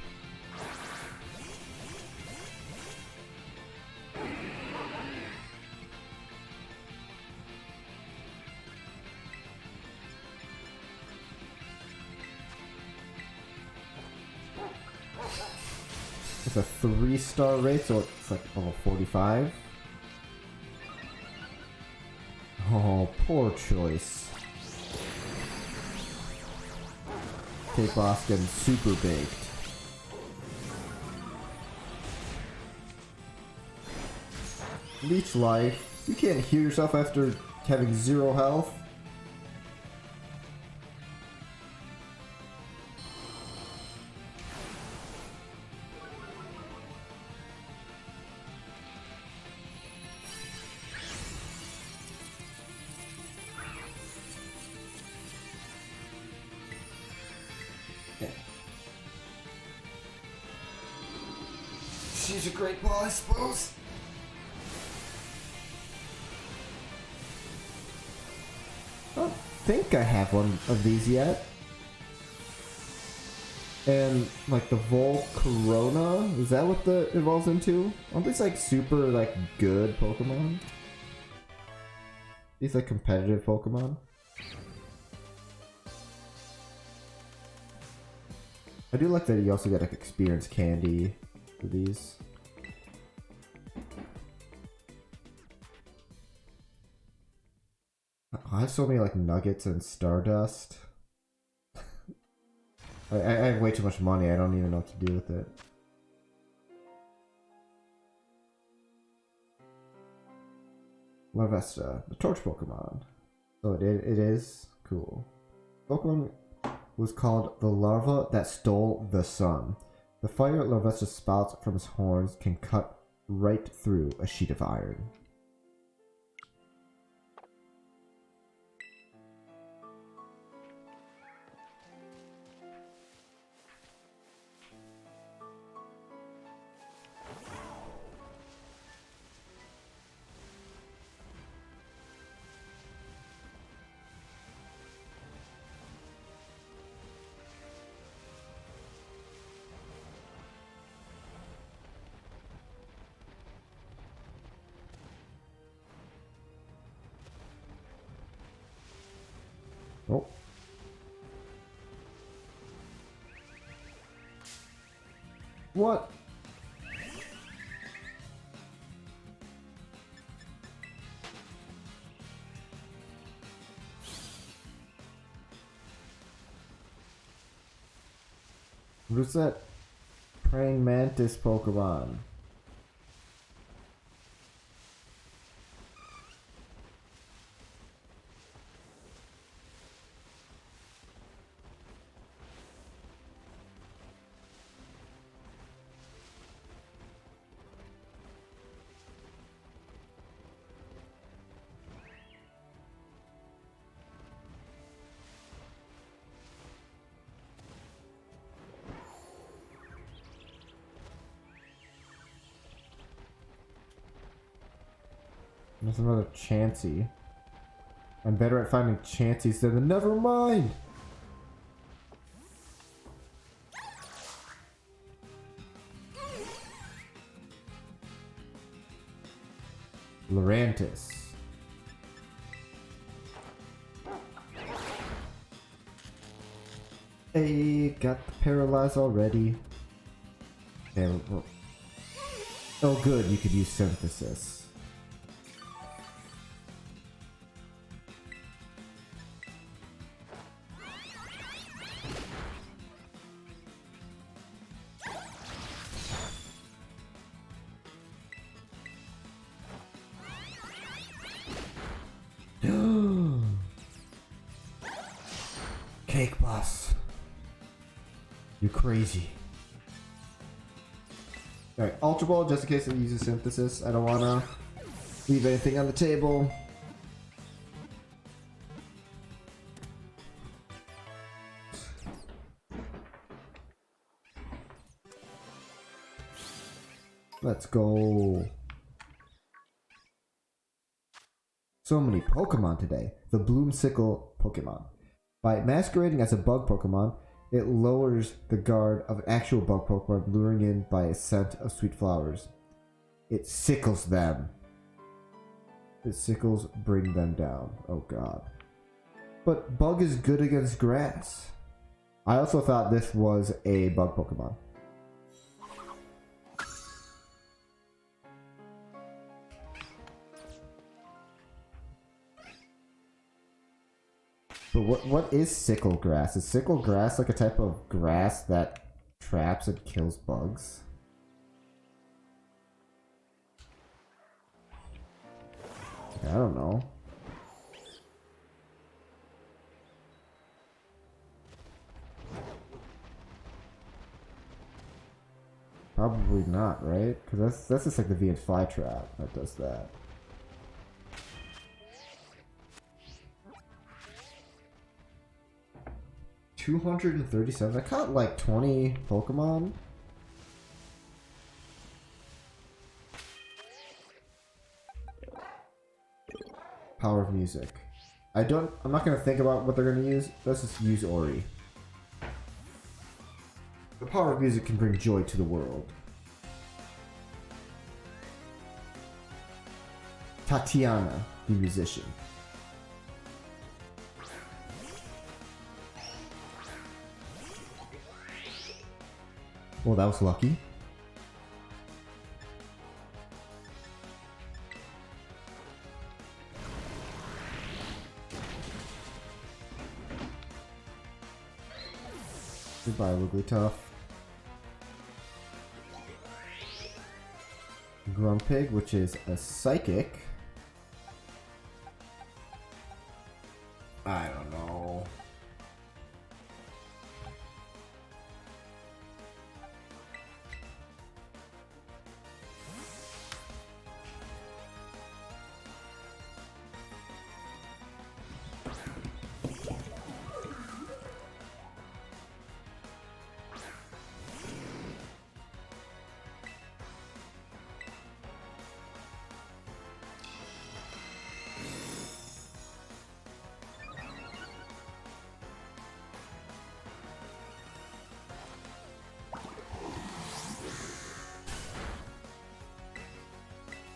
It's a 3-star rate, so it's like level 45. Oh, poor choice. Okay, boss getting super baked. Leech life. You can't heal yourself after having 0 health. She's a great ball, I suppose. I don't think I have one of these yet. And like the Vol Corona, is that what the evolves into? Aren't these like super like good Pokemon? These like competitive Pokemon? I do like that you also get like experience candy for these. I have so many like nuggets and stardust. I have way too much money, I don't even know what to do with it. Larvesta, the torch Pokemon. So it is cool. Pokemon was called the larva that stole the sun. The fire Larvesta spouts from his horns can cut right through a sheet of iron. Oh. What? What's that praying mantis Pokemon? There's another Chansey. I'm better at finding Chanseys than the Nevermind! Lurantis. Hey, got the Paralyze already. Okay, oh good, you could use Synthesis. Cake Boss. You're crazy. Alright, Ultra Ball, just in case it uses Synthesis. I don't wanna leave anything on the table. Let's go. So many Pokemon today. The Bloomsicle Pokemon. By masquerading as a bug Pokemon, it lowers the guard of an actual bug Pokemon, luring in by a scent of sweet flowers. It sickles them. Its sickles bring them down. Oh god. But bug is good against grass. I also thought this was a bug Pokemon. But what is sickle grass? Is sickle grass like a type of grass that traps and kills bugs? I don't know. Probably not, right? Because that's just like the VN Fly Trap that does that. $237. I caught like 20 Pokemon. Power of Music. I'm not gonna think about what they're gonna use. Let's just use Ori. The power of music can bring joy to the world. Tatiana, the musician. Well, that was lucky. Goodbye, Wigglytuff. Grumpig, which is a psychic. I don't know.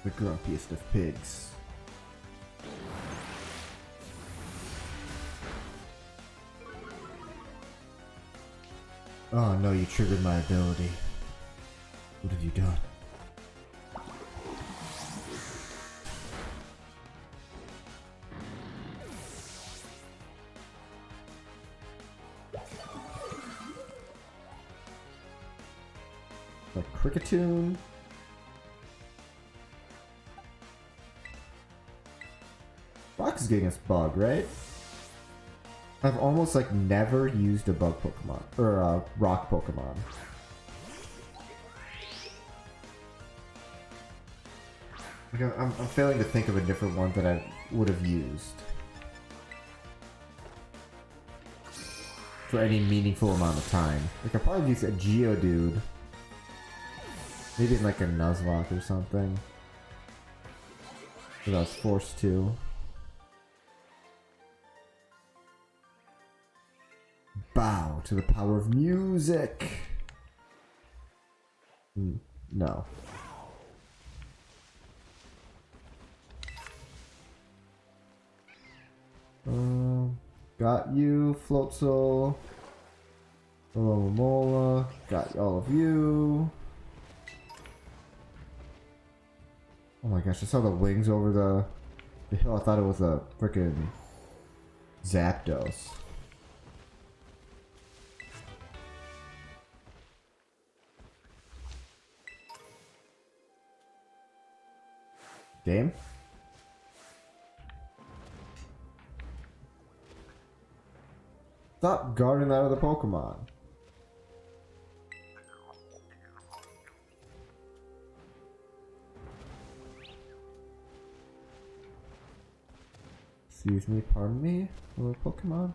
The grumpiest of pigs. Oh no, you triggered my ability. What have you done? A Cricketune. Fox is getting us bug, right? I've almost like never used a bug Pokemon or a rock Pokemon. Like I'm failing to think of a different one that I would have used for any meaningful amount of time. Like I probably use a Geodude, maybe in like a Nuzlocke or something. Because I was forced to. Bow to the power of music. No. Got you, Floatzel. Mola. Got all of you. Oh my gosh, I saw the wings over the hill. I thought it was a freaking Zapdos. Game? Stop guarding that other Pokemon. Excuse me, pardon me, little Pokemon.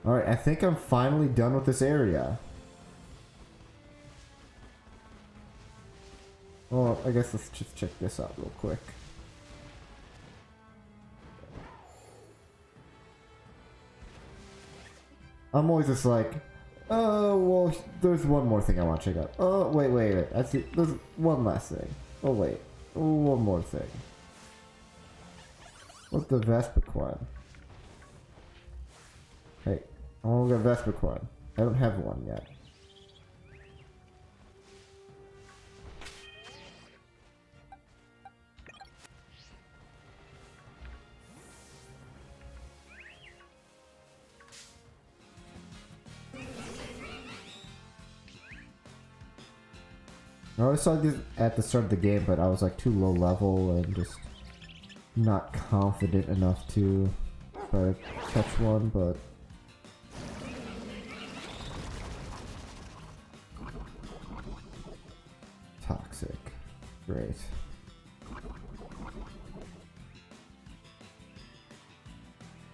Alright, I think I'm finally done with this area. Well, I guess let's just check this out real quick. I'm always just like, oh, well, there's one more thing I want to check out. Oh, wait. I see, there's one last thing. Oh, wait. Oh, one more thing. What's the Vespiquen? Hey, I want to get Vespiquen. I don't have one yet. I always saw this at the start of the game, but I was like too low level and just not confident enough to try to catch one, but toxic. Great.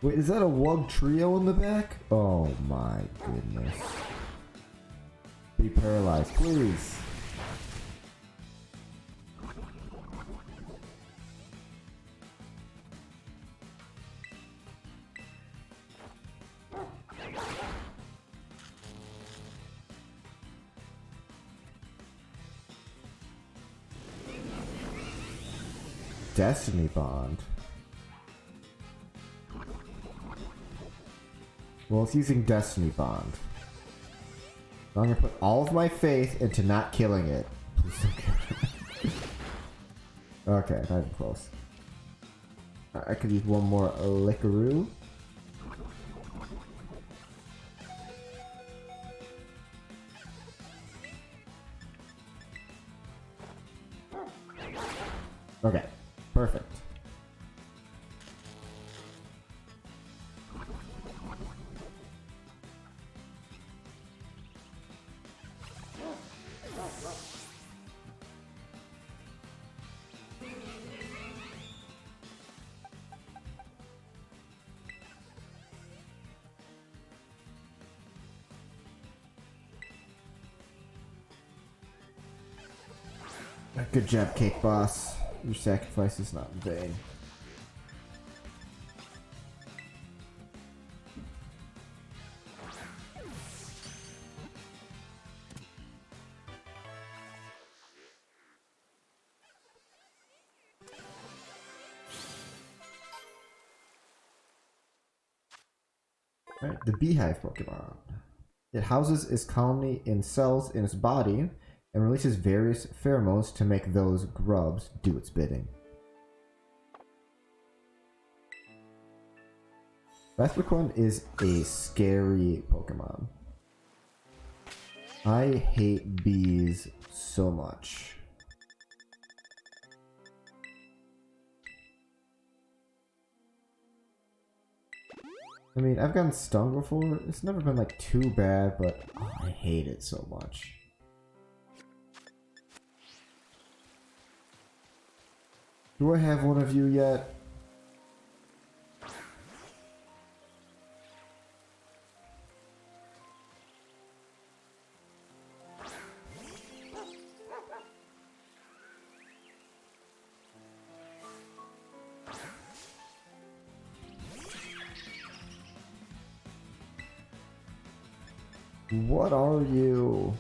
Wait, is that a Wug trio in the back? Oh my goodness. Be paralyzed, please. Destiny Bond. Well, it's using Destiny Bond. I'm gonna put all of my faith into not killing it. Please don't kill it. Okay, not even close. I could use one more Lickaroo. Okay, perfect. Good job, Cake Boss. Your sacrifice is not in vain. Alright, the Beehive Pokemon. It houses its colony in cells in its body and releases various pheromones to make those grubs do its bidding. Vespiquen is a scary Pokemon. I hate bees so much. I mean, I've gotten stung before. It's never been like too bad, but oh, I hate it so much. Do I have one of you yet? What are you?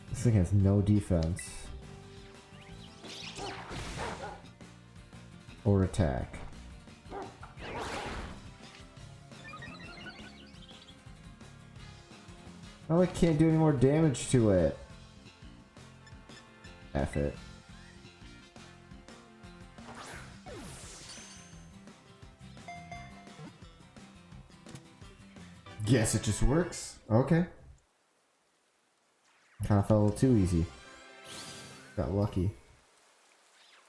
This thing has no defense. Or attack. Oh, I can't do any more damage to it. F it. Guess it just works. Okay. Kinda felt a little too easy. Got lucky.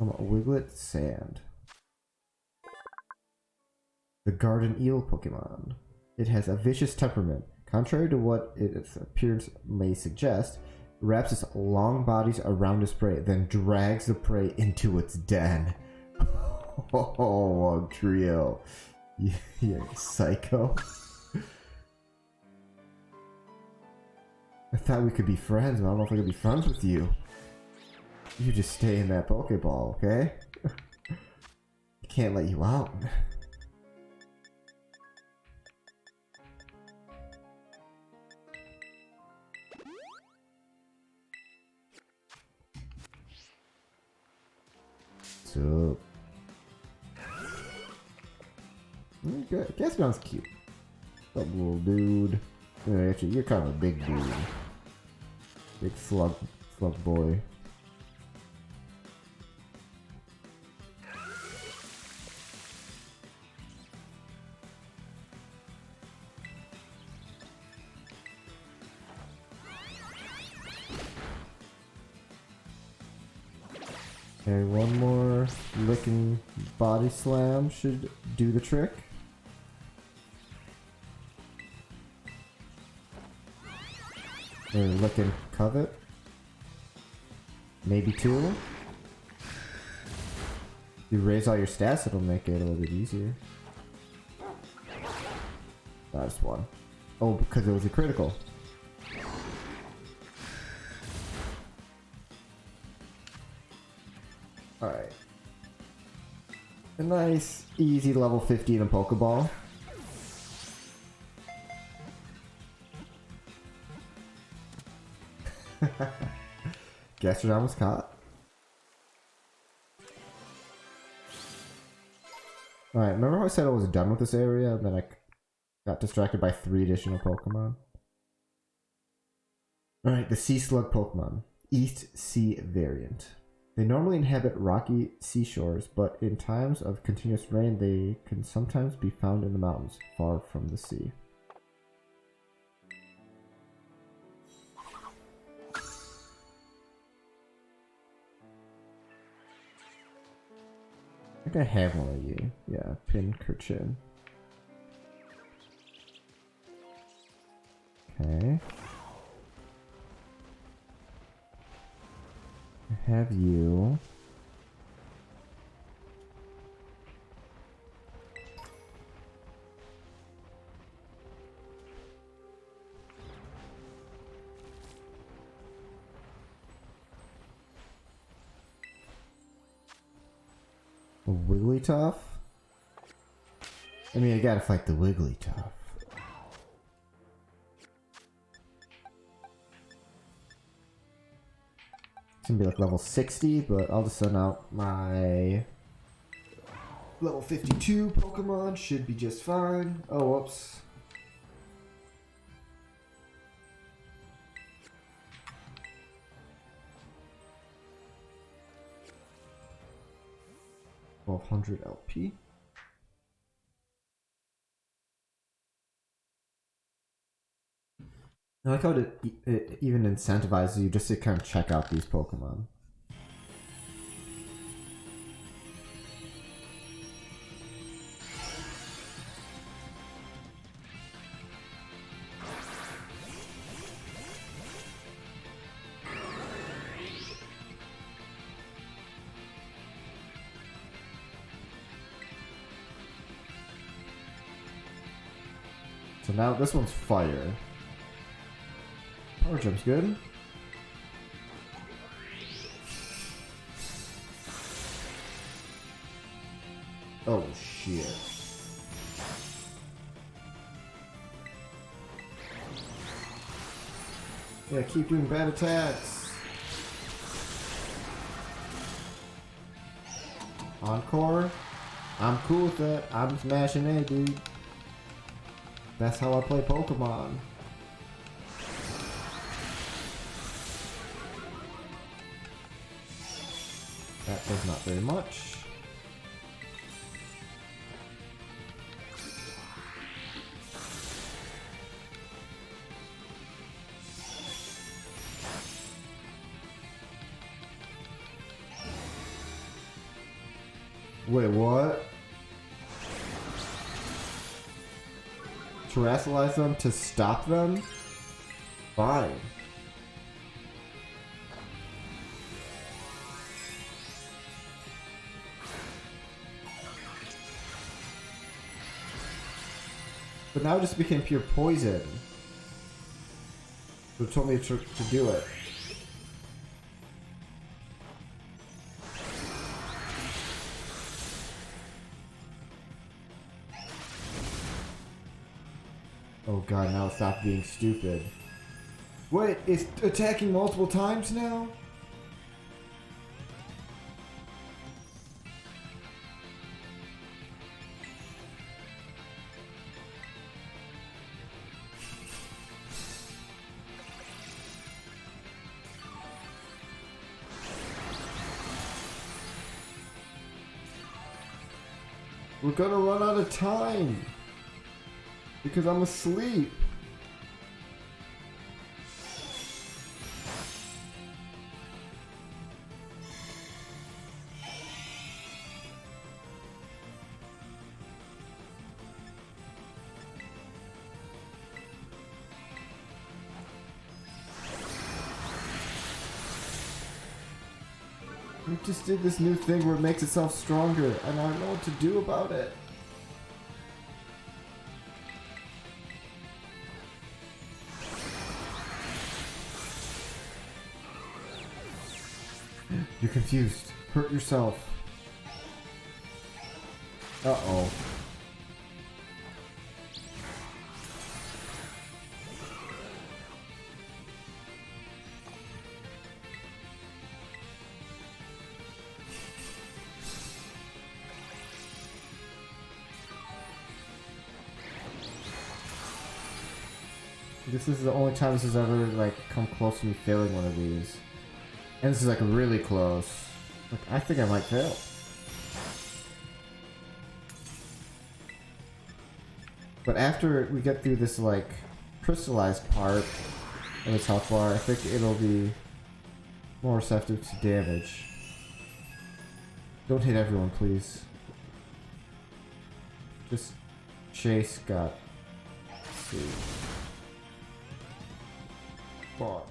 Wiglet Sand. The garden eel Pokemon. It has a vicious temperament. Contrary to what its appearance may suggest, it wraps its long bodies around its prey, then drags the prey into its den. Oh, trio. You psycho. I thought we could be friends, but I don't know if I could be friends with you. You just stay in that Pokeball, okay? I can't let you out. So, Gaspion's cute. That little dude. Yeah, actually, you're kind of a big dude. Big slug boy. Okay, one more licking body slam should do the trick. Or licking covet. Maybe two. If you raise all your stats, it'll make it a little bit easier. That's one. Oh, because it was a critical. Alright. A nice, easy level 50 in a Pokeball. Gastrodon was caught. Alright, remember how I said I was done with this area and then I got distracted by 3 additional Pokemon? Alright, the Sea Slug Pokemon. East Sea variant. They normally inhabit rocky seashores, but in times of continuous rain they can sometimes be found in the mountains, far from the sea. I think I have one of you. Yeah, Pincurchin. Okay. I have you. A Wigglytuff? I mean, I gotta fight the Wigglytuff. It's gonna be like level 60, but I'll just send out my level 52 Pokemon. Should be just fine. Oh, whoops. $1,200 LP. I like how it even incentivizes you just to kind of check out these Pokemon. So now this one's fire. Power jump's good. Oh shit. Yeah, keep doing bad attacks. Encore? I'm cool with that. I'm smashing it, dude. That's how I play Pokemon. That does not very much. Wait, what? Terrestrialize them to stop them? Fine. But now it just became pure poison. So it told me to do it. Oh god, now stop being stupid. Wait, it's attacking multiple times now? We're gonna run out of time. Because I'm asleep. We just did this new thing where it makes itself stronger, and I don't know what to do about it. You're confused. Hurt yourself. Uh-oh. This is the only time this has ever, like, come close to me failing one of these. And this is, like, really close. Like, I think I might fail. But after we get through this, like, crystallized part of its health bar, I think it'll be more receptive to damage. Don't hit everyone, please. Just chase got. Let's see. Fuck.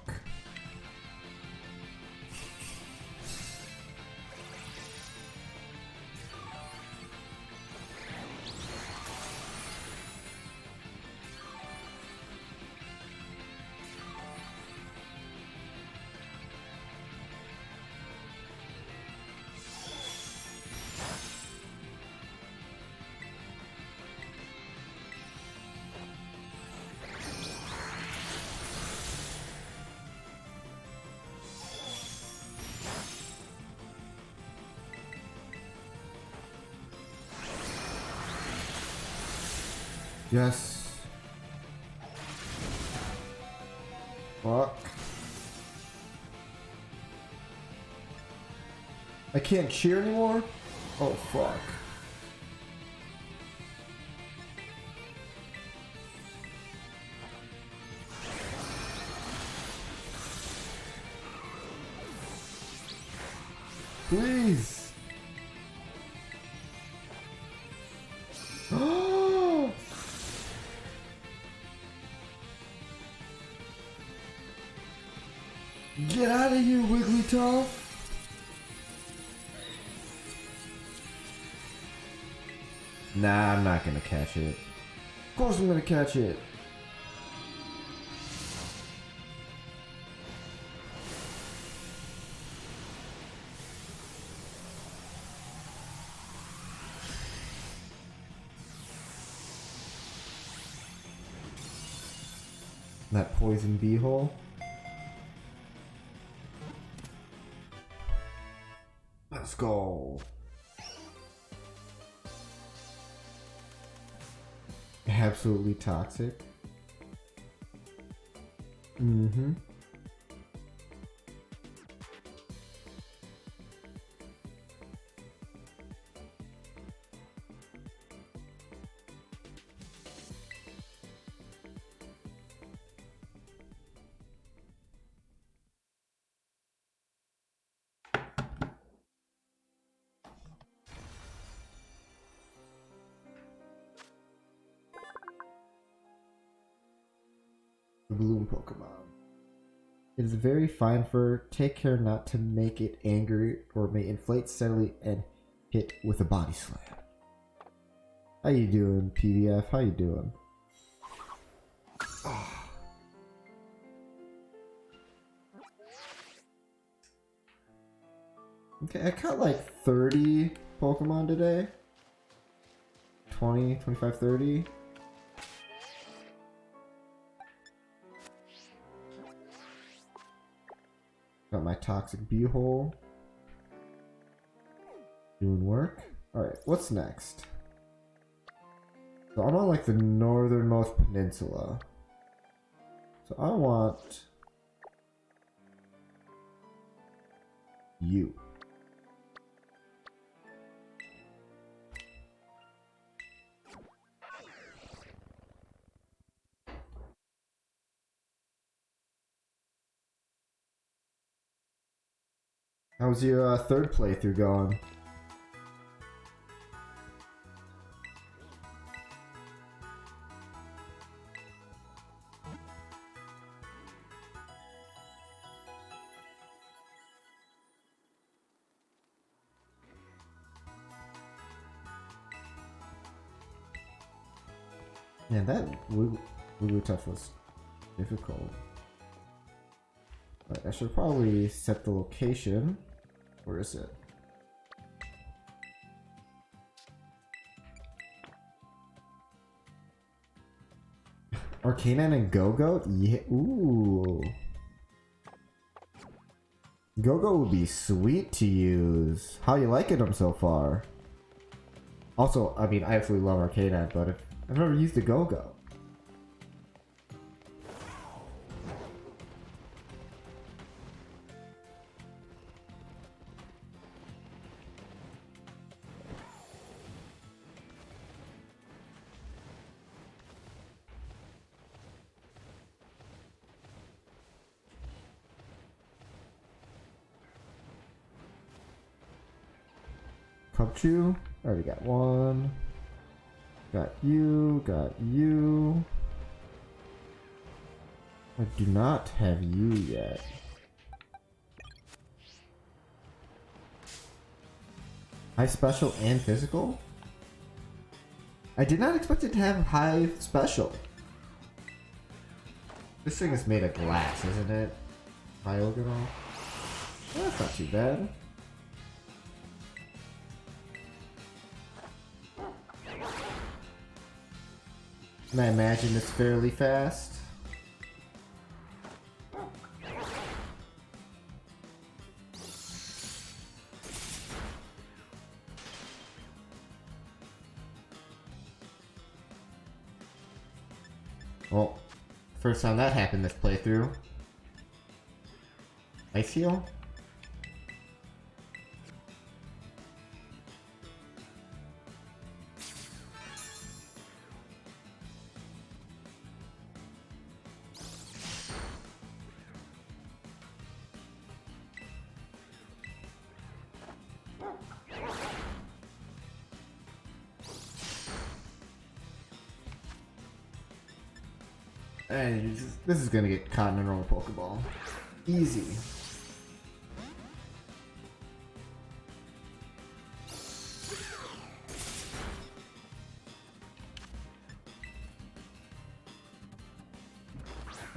Yes. Fuck. I can't cheer anymore? Oh, fuck. Please. Get out of here, Wigglytuff! Nah, I'm not gonna catch it. Of course I'm gonna catch it. That poison bee hole. Let's go. Absolutely toxic. Mm-hmm. The balloon Pokemon. It is very fine fur. Take care not to make it angry or may inflate steadily and hit with a body slam. How you doing, PDF? How you doing? Okay, I caught like 30 Pokemon today. 20, 25, 30. Got my toxic bee hole. Doing work. Alright, what's next? So I'm on like the northernmost peninsula. So I want you. How's your third playthrough going? Man, that Wigglytuff was difficult. But I should probably set the location. Where is it? Arcanine and Go-Go? Yeah. Ooh. Go-Go would be sweet to use. How you liking them so far? Also, I mean, I absolutely love Arcanine, but I've never used the Go-Go. Pupchu, already got one. Got you, got you. I do not have you yet. High special and physical? I did not expect it to have high special. This thing is made of glass, isn't it? Biogonal? Well, that's not too bad. And I imagine it's fairly fast. Well, first time that happened this playthrough. Ice Heal? And this is gonna get caught in a normal Pokeball. Easy.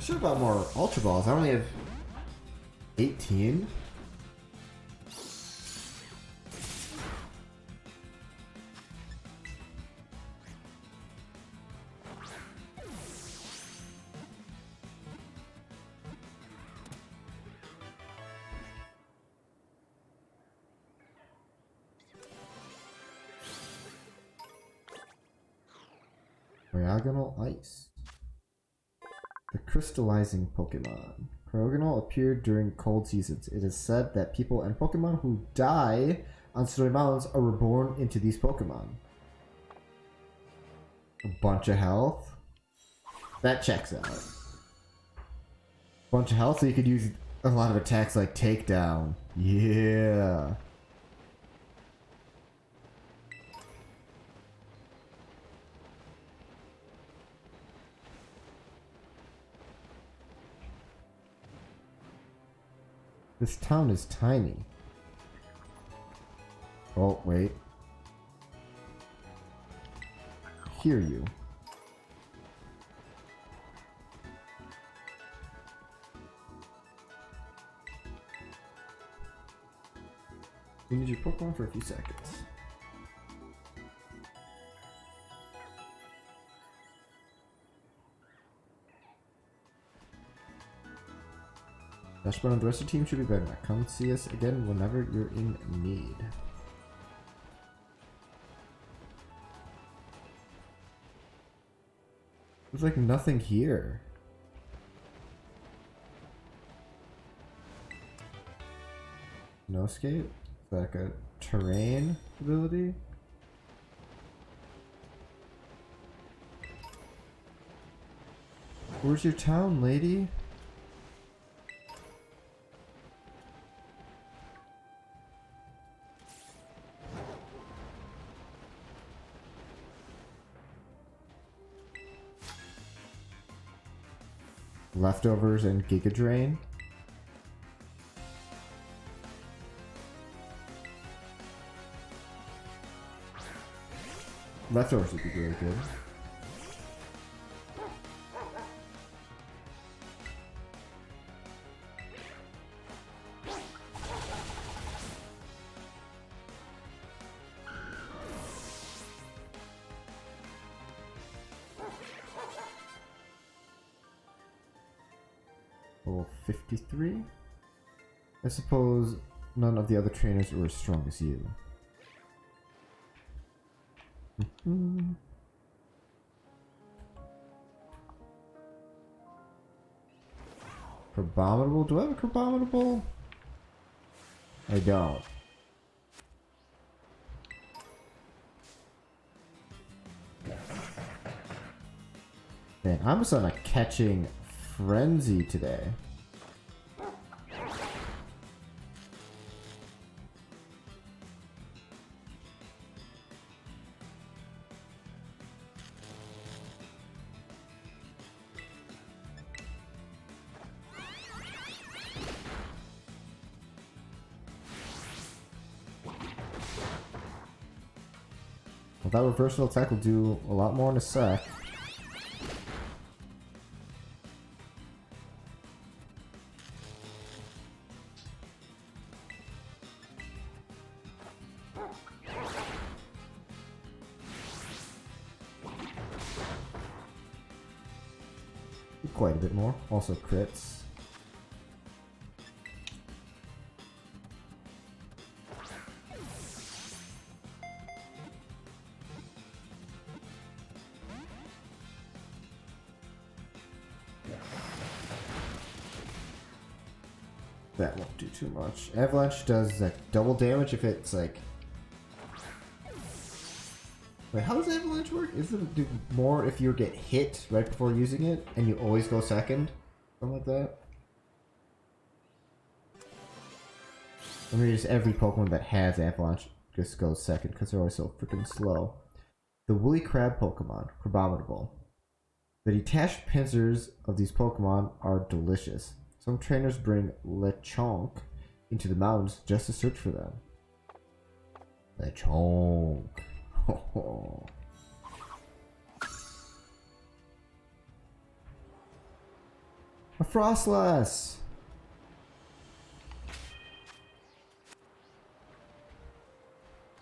should have bought more Ultra Balls. I only have 18. Diagonal Ice. The crystallizing Pokemon. Cryogonal appeared during cold seasons. It is said that people and Pokemon who die on snowy mountains are reborn into these Pokemon. A bunch of health. That checks out. Bunch of health, so you could use a lot of attacks like Takedown. Yeah. This town is tiny. Oh, wait. Hear you. You need your Pokemon for a few seconds. Dashboard and the rest of the team should be better now. Come see us again whenever you're in need. There's like nothing here. No escape? Is that like a terrain ability? Where's your town, lady? Leftovers and Giga Drain. Leftovers would be really good. Level 53? I suppose none of the other trainers were as strong as you. Crabominable? Do I have a Crabominable? I don't. Man, I'm just on a catching frenzy today. Well, that reversal attack will do a lot more in a sec. Quite a bit more. Also crits. That won't do too much. Avalanche does like double damage if it's like... Wait, how does Avalanche work? Isn't it do more if you get hit right before using it and you always go second? Something like that? I mean, just every Pokemon that has Avalanche just goes second because they're always so freaking slow. The Woolly Crab Pokemon, Crabominable. The detached pincers of these Pokemon are delicious. Some trainers bring Lechonk into the mountains just to search for them. Lechonk. Frostlass!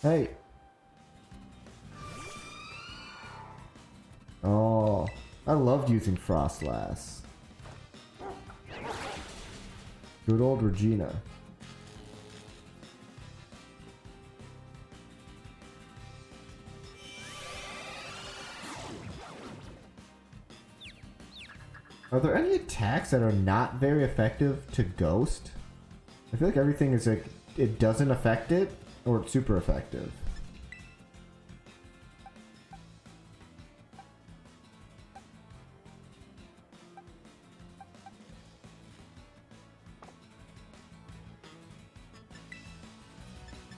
Hey! Oh, I loved using Frostlass. Good old Regina. Are there any attacks that are not very effective to Ghost? I feel like everything is like, it doesn't affect it, or it's super effective.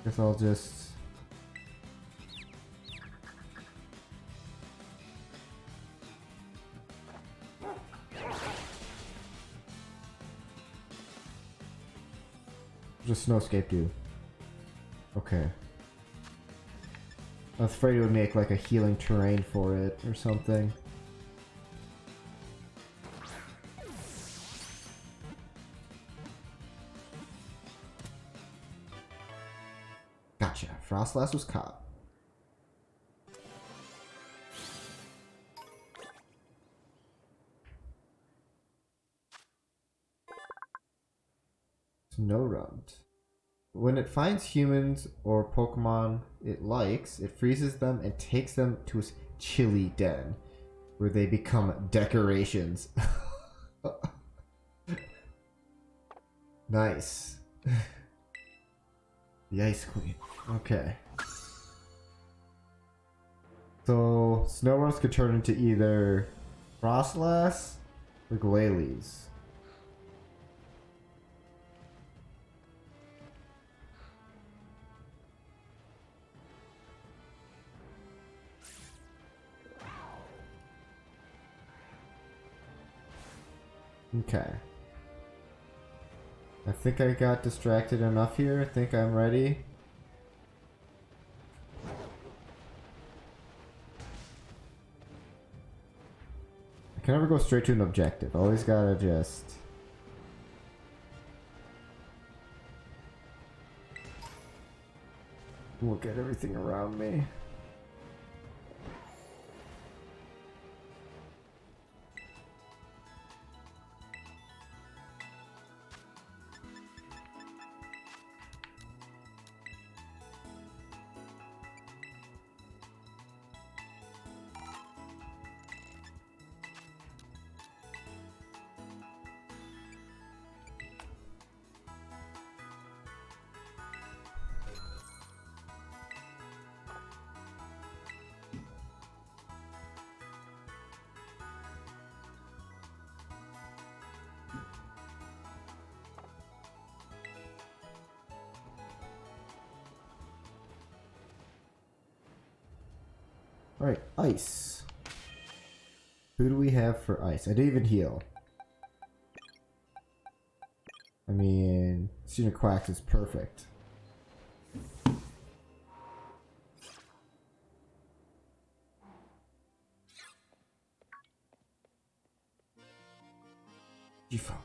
Guess I'll just... Just snowscape you. Okay. I was afraid it would make like a healing terrain for it or something. Gotcha. Frostlass was caught. Snowrunt. When it finds humans or Pokemon it likes, it freezes them and takes them to its chilly den, where they become decorations. Nice. The Ice Queen. Okay. So, Snowrunt could turn into either Frostlass or Glalie. Okay. I think I got distracted enough here. I think I'm ready. I can never go straight to an objective. Always gotta just... look at everything around me. Alright, ice. Who do we have for ice? I didn't even heal. I mean, Senior Quacks is perfect. G-Funk.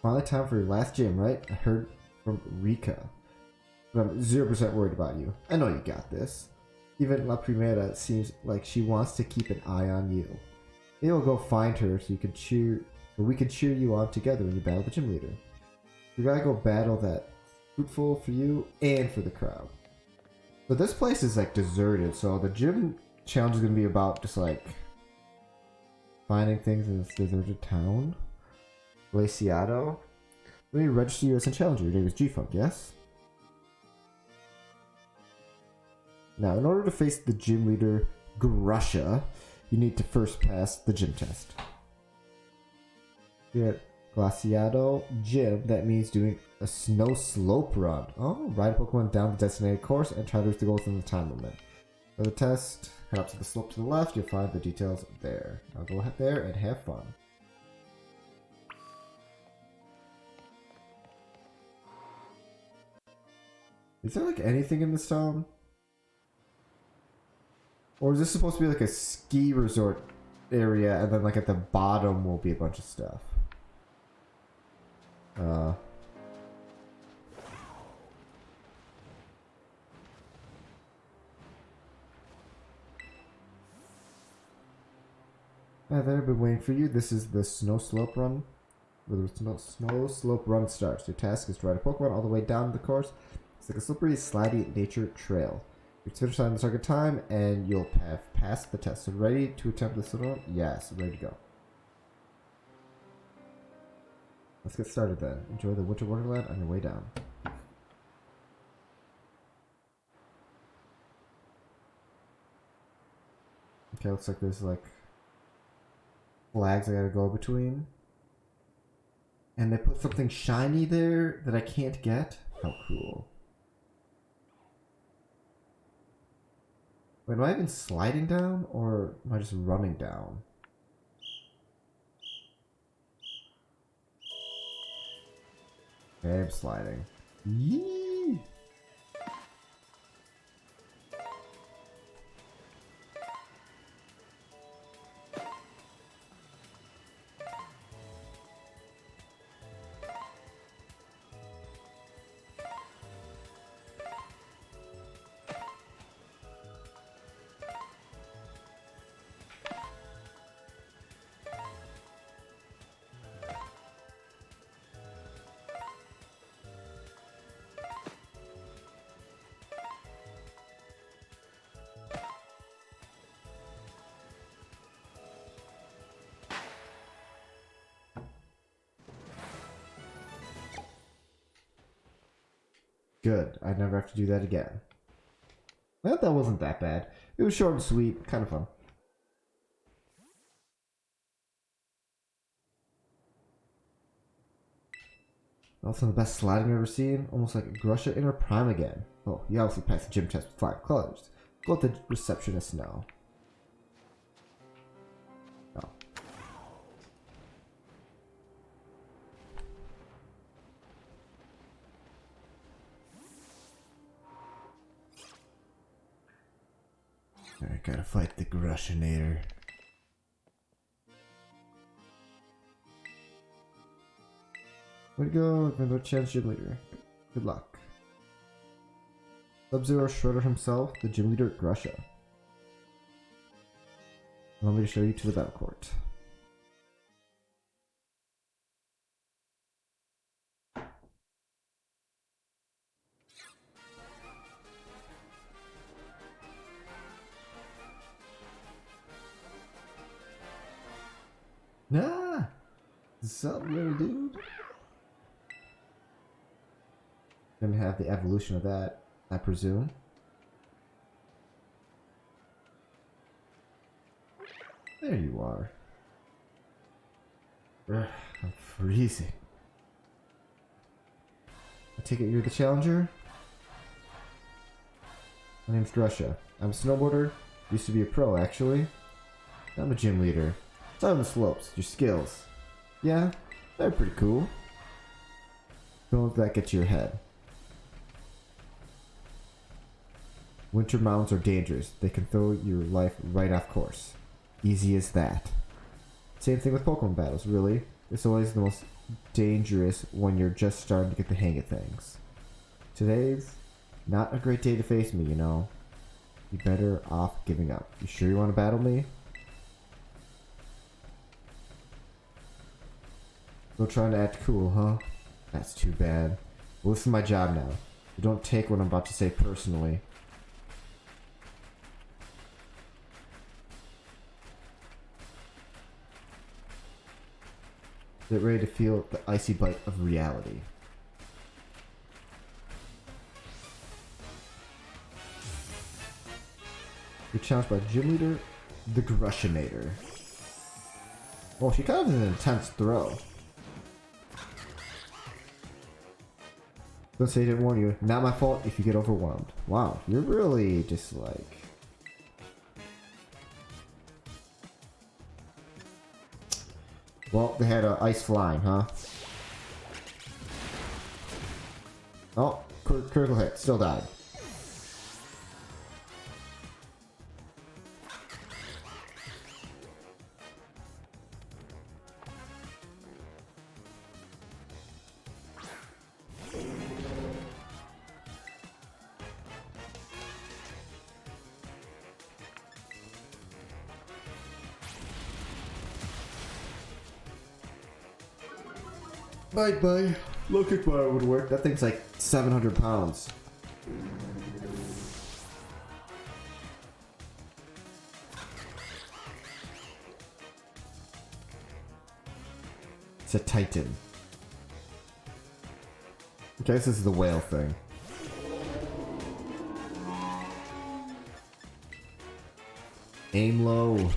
Finally time for your last gym, right? I heard from Rika. But I'm 0% worried about you. I know you got this. Even La Primera seems like she wants to keep an eye on you. Maybe we'll go find her so you can cheer, or we can cheer you on together when you battle the gym leader. We gotta go battle that fruitful for you and for the crowd. So this place is like deserted, so the gym challenge is gonna be about just like finding things in this deserted town. Glaciado. Let me register you as a challenger. Your name is G-Funk, yes? Now, in order to face the gym leader, Grusha, you need to first pass the gym test. Here at Glaciado Gym, that means doing a snow slope run. Oh, ride a Pokemon down the designated course and try to reach the goal within the time limit. For the test, head up to the slope to the left, you'll find the details there. Now go ahead there and have fun. Is there like anything in this town? Or is this supposed to be like a ski resort area, and then like at the bottom will be a bunch of stuff. Hi there, been waiting for you. This is the snow slope run. Where the snow slope run starts. Your task is to ride a Pokemon all the way down the course. It's like a slippery, slidey nature trail. You finish on the target time, and you'll have passed the test. So ready to attempt this run? Yes, ready to go. Let's get started then. Enjoy the Winter Wonderland on your way down. Okay, looks like there's like flags I gotta go between. And they put something shiny there that I can't get. How cool. Wait, am I even sliding down or am I just running down? Okay, I'm sliding. Yee! Good. I never have to do that again. I thought that wasn't that bad. It was short and sweet. Kind of fun. Also the best sliding I've ever seen. Almost like Grusha in her prime again. Oh, you obviously passed the gym test with flying colors. Go let the receptionist know. Oh. I gotta fight the Grushinator. Way to go, no chance gym leader. Good luck. Sub-Zero Shredder himself, the gym leader Grusha. Allow me to show you to the battle court. Nah! What's up, little dude? Gonna have the evolution of that, I presume. There you are. Ugh, I'm freezing. I take it you're the challenger? My name's Grusha. I'm a snowboarder. Used to be a pro, actually. I'm a gym leader. It's on the slopes. Your skills. Yeah, they're pretty cool. Don't let that get to your head. Winter mountains are dangerous. They can throw your life right off course. Easy as that. Same thing with Pokemon battles, really. It's always the most dangerous when you're just starting to get the hang of things. Today's not a great day to face me, you know. You're better off giving up. You sure you want to battle me? Still trying to act cool, huh? That's too bad. Well, this is my job now. You don't take what I'm about to say personally. Get ready to feel the icy bite of reality. You're challenged by Gym Leader, the Grushinator. Well, she kind of is an intense throw. Don't say I didn't warn you. Not my fault if you get overwhelmed. Wow, you're really just like... Well, they had ice flying, huh? Oh, critical hit. Still died. Bye. Low kick bar would work. That thing's like 700 pounds. It's a Titan. Okay, this is the whale thing. Aim low.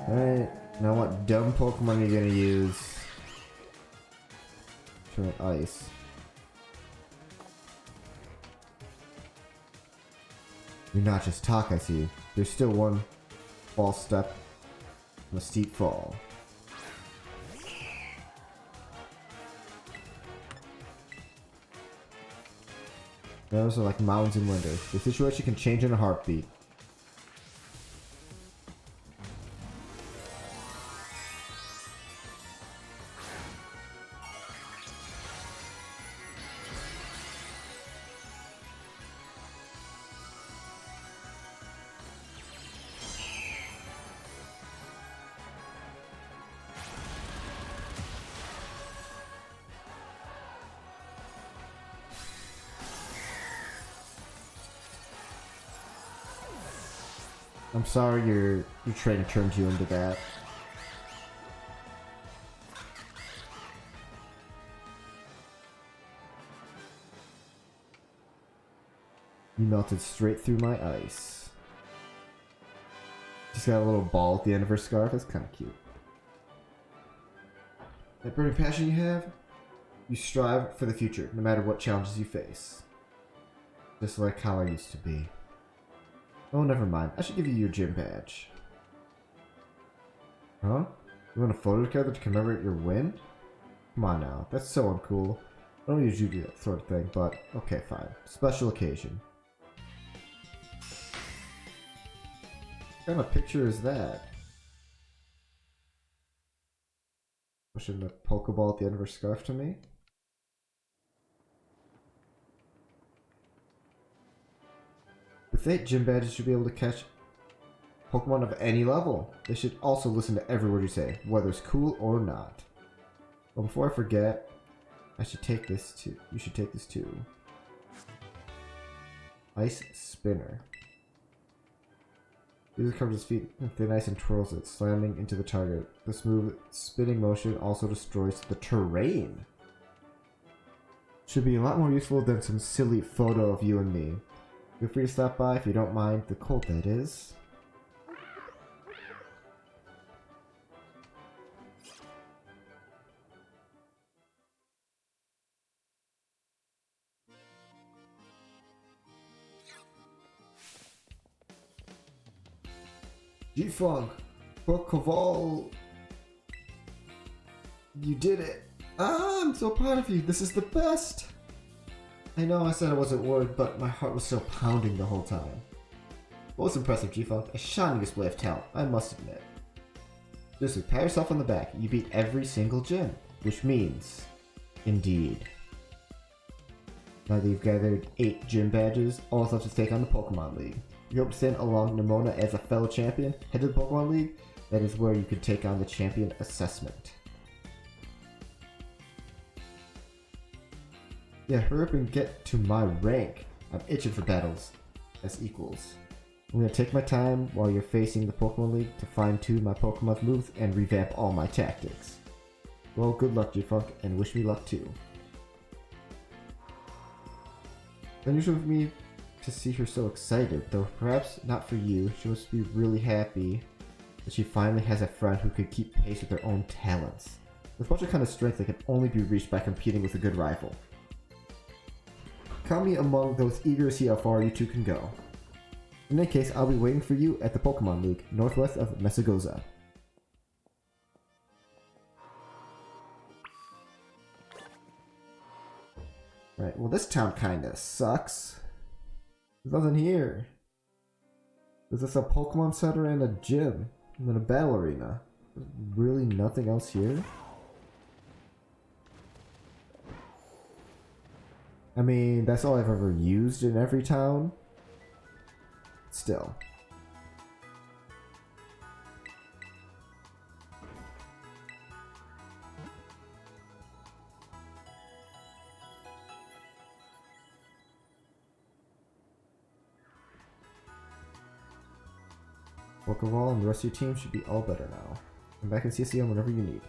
Alright, now what dumb Pokemon are you gonna use? Turn ice. You're not just talk, I see. There's still one false step and a steep fall. Those are like mountains and winter. The situation can change in a heartbeat. I'm sorry your trainer turned you into that. You melted straight through my ice. Just got a little ball at the end of her scarf. That's kind of cute. That burning passion you have, you strive for the future, no matter what challenges you face. Just like how I used to be. Oh, never mind. I should give you your gym badge. Huh? You want a photo together to commemorate your win? Come on now. That's so uncool. I don't usually do that sort of thing, but okay, fine. Special occasion. What kind of picture is that? Pushing the Pokeball at the end of her scarf to me? With 8 gym badges, you'll be able to catch Pokemon of any level. They should also listen to every word you say, whether it's cool or not. Well, before I forget, I should take this too. You should take this too. Ice Spinner. User covers his feet with thin ice and twirls it, slamming into the target. The smooth spinning motion also destroys the terrain. Should be a lot more useful than some silly photo of you and me. Feel free to stop by if you don't mind the cold, that is. G-Funk! Pokeval! You did it! Ah, I'm so proud of you! This is the best! I know I said I wasn't worried, but my heart was still pounding the whole time. What was impressive, G-Funk? A shining display of talent, I must admit. Seriously, pat yourself on the back. You beat every single gym, which means, indeed. Now that you've gathered 8 gym badges, all that's left is take on the Pokemon League. If you hope to stand along Nimona as a fellow champion, head to the Pokemon League. That is where you could take on the champion assessment. Yeah, hurry up and get to my rank. I'm itching for battles as equals. I'm gonna take my time while you're facing the Pokemon League to fine-tune my Pokemon's moves and revamp all my tactics. Well, good luck, G-Funk, and wish me luck too. Unusual for me to see her so excited, though perhaps not for you. She must be really happy that she finally has a friend who could keep pace with her own talents. With such a kind of strength that can only be reached by competing with a good rival. Count me among those eager to see how far you two can go. In that case, I'll be waiting for you at the Pokemon League, northwest of Mesagoza. Right, well this town kinda sucks. There's nothing here. There's just a Pokemon Center and a gym, and then a battle arena. There's really nothing else here? I mean, that's all I've ever used in every town. Still. Pokeball and the rest of your team should be all better now. I'm back in CCM whenever you need.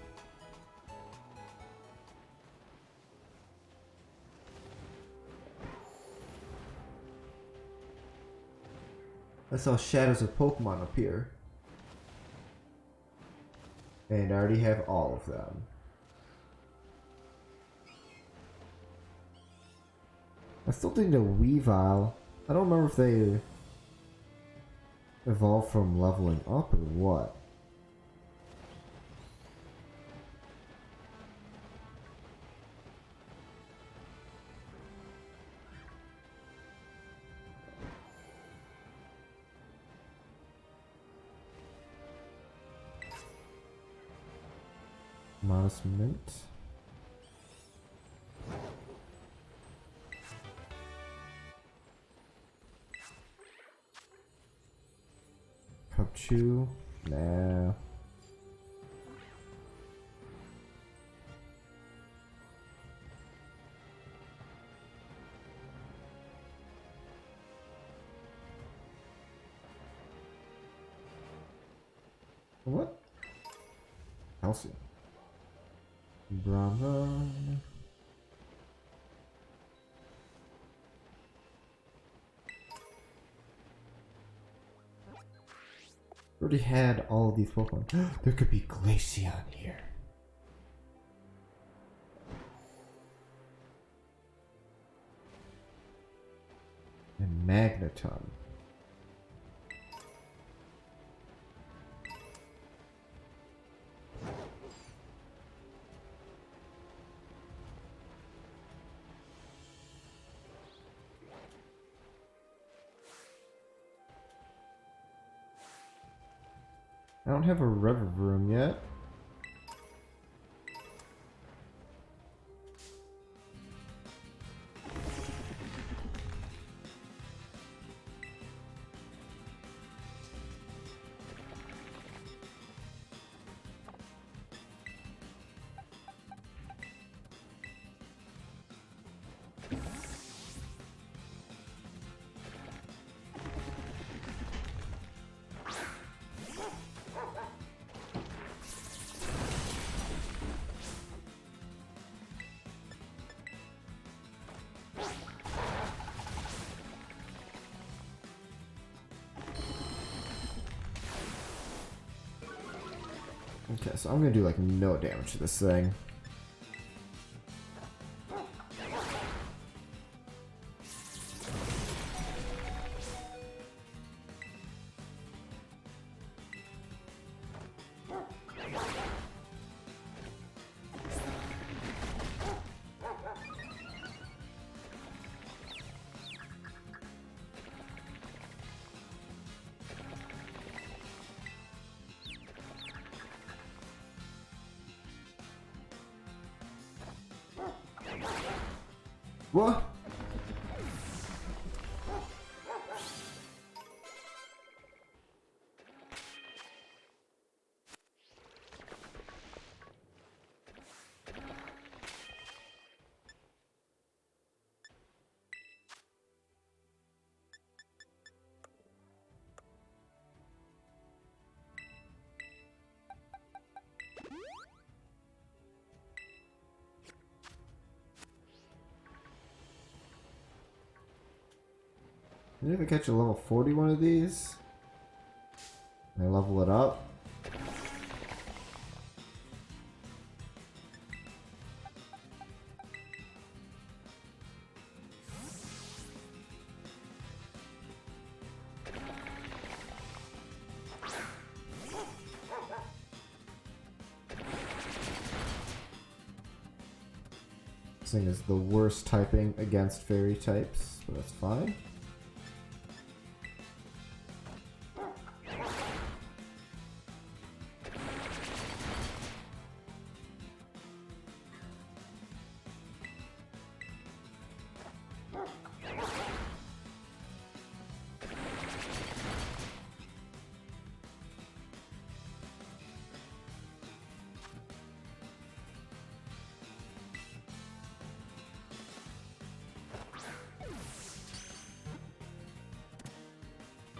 I saw shadows of Pokemon appear. And I already have all of them. I still think the Weavile. I don't remember if they evolved from leveling up or what. Modest Mint. Chew? Nah. What? Calcium. Bravo. Already had all of these Pokemon. There could be Glaceon here. And Magneton. I don't have a Revavroom yet. Okay, so I'm gonna do like no damage to this thing. What? Maybe if I catch a level 40 one of these, and I level it up. This thing is the worst typing against fairy types, but that's fine.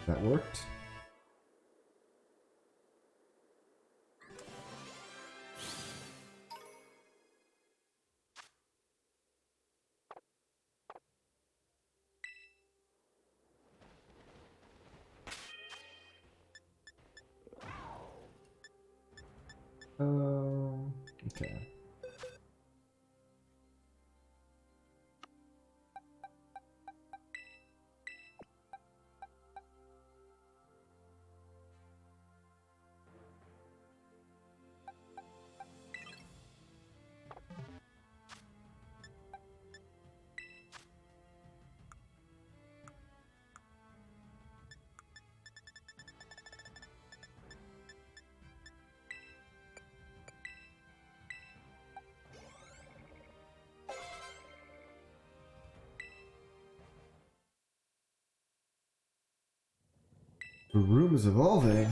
That worked. Okay. The room is evolving.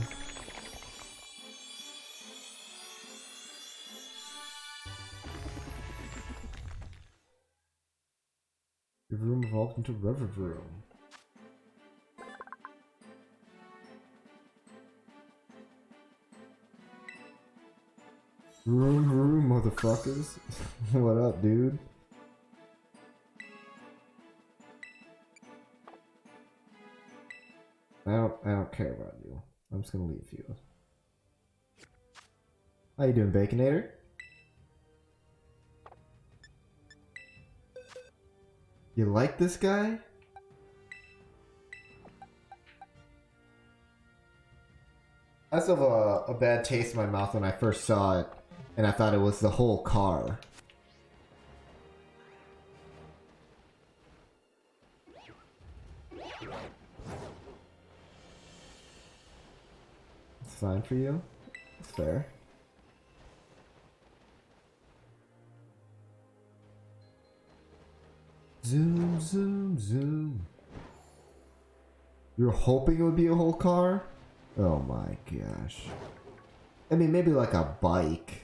The room evolved into River Room. Room, motherfuckers. What up, dude? I don't care about you. I'm just gonna leave you. How you doing, Baconator? You like this guy? I still have a bad taste in my mouth when I first saw it, and I thought it was the whole car. It's fine for you? It's fair. Zoom, zoom, zoom. You're hoping it would be a whole car? Oh my gosh. I mean, maybe like a bike.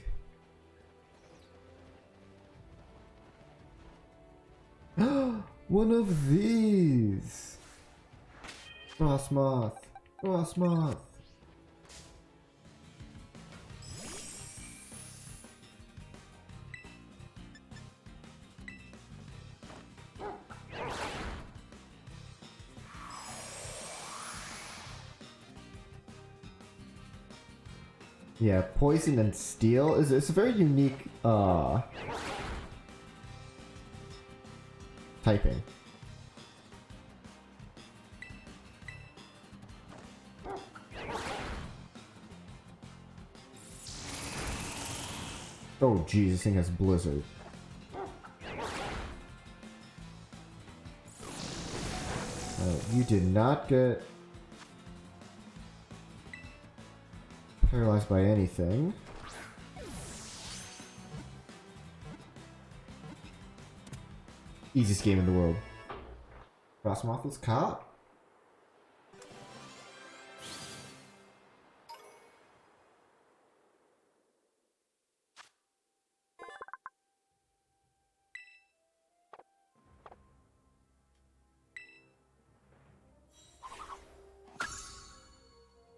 One of these! Frostmoth. Frostmoth. Yeah, poison and steel is it's a very unique typing. Oh jeez, this thing has blizzard. You did not get paralyzed by anything. Easiest game in the world. Frostmoth was caught.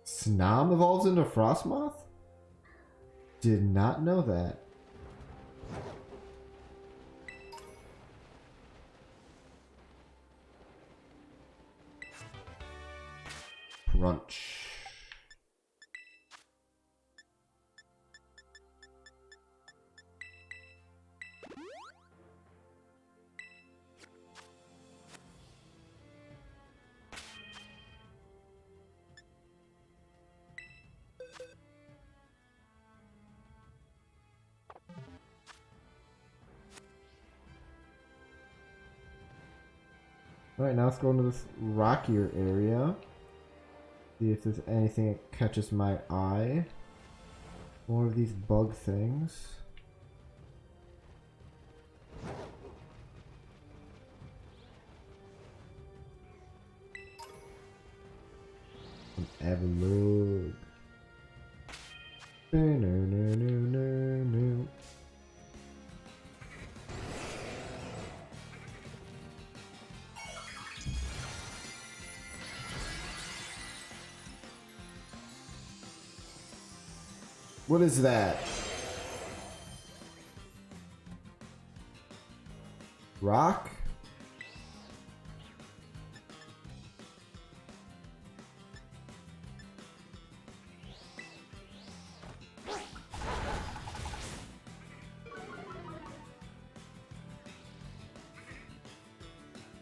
Snom evolves into Frostmoth? Did not know that. Crunch. Alright, now let's go into this rockier area. See if there's anything that catches my eye. More of these bug things. An Avalug. No, no, no, no, no. What is that? Rock?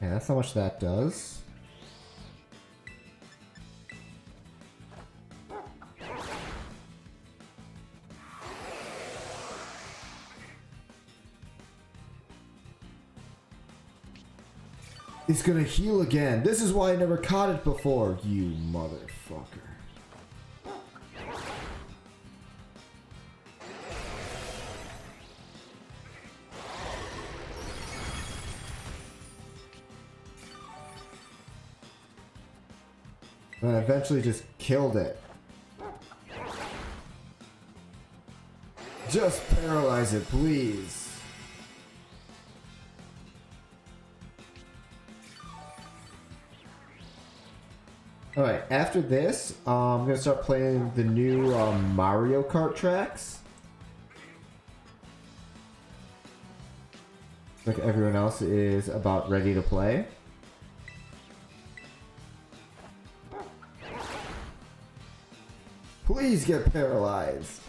Yeah, that's how much that does. It's gonna heal again. This is why I never caught it before, you motherfucker. And I eventually just killed it. Just paralyze it, please. Alright, after this, I'm gonna start playing the new Mario Kart tracks. Like everyone else is about ready to play. Please get paralyzed.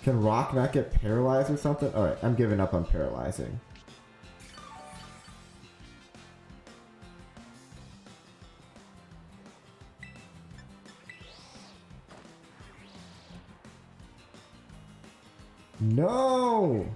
Can Rock not get paralyzed or something? Alright, I'm giving up on paralyzing. No!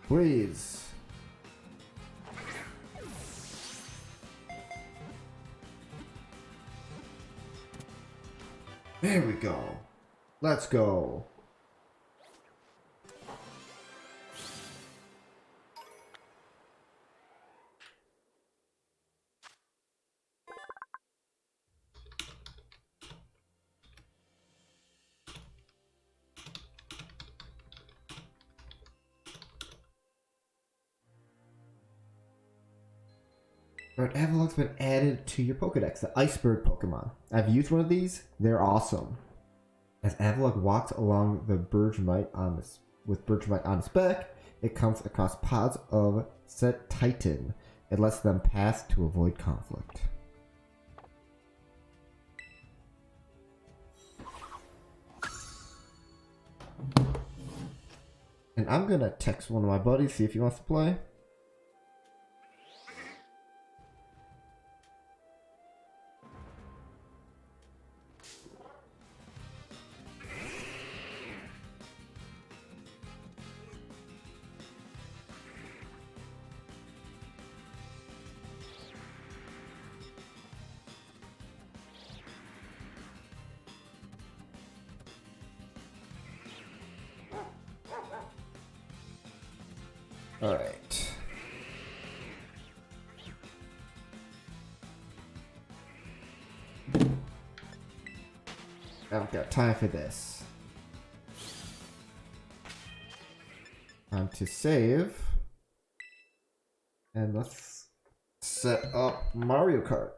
Please. There we go. Let's go. Right, Avalok's been added to your Pokedex, the Iceberg Pokemon. I've used one of these. They're awesome. As Avalok walks along the Bergmite with Bergmite on its back, it comes across pods of Set Titan. It lets them pass to avoid conflict. And I'm gonna text one of my buddies, see if he wants to play. Alright. I don't got time for this. Time to save. And let's set up Mario Kart.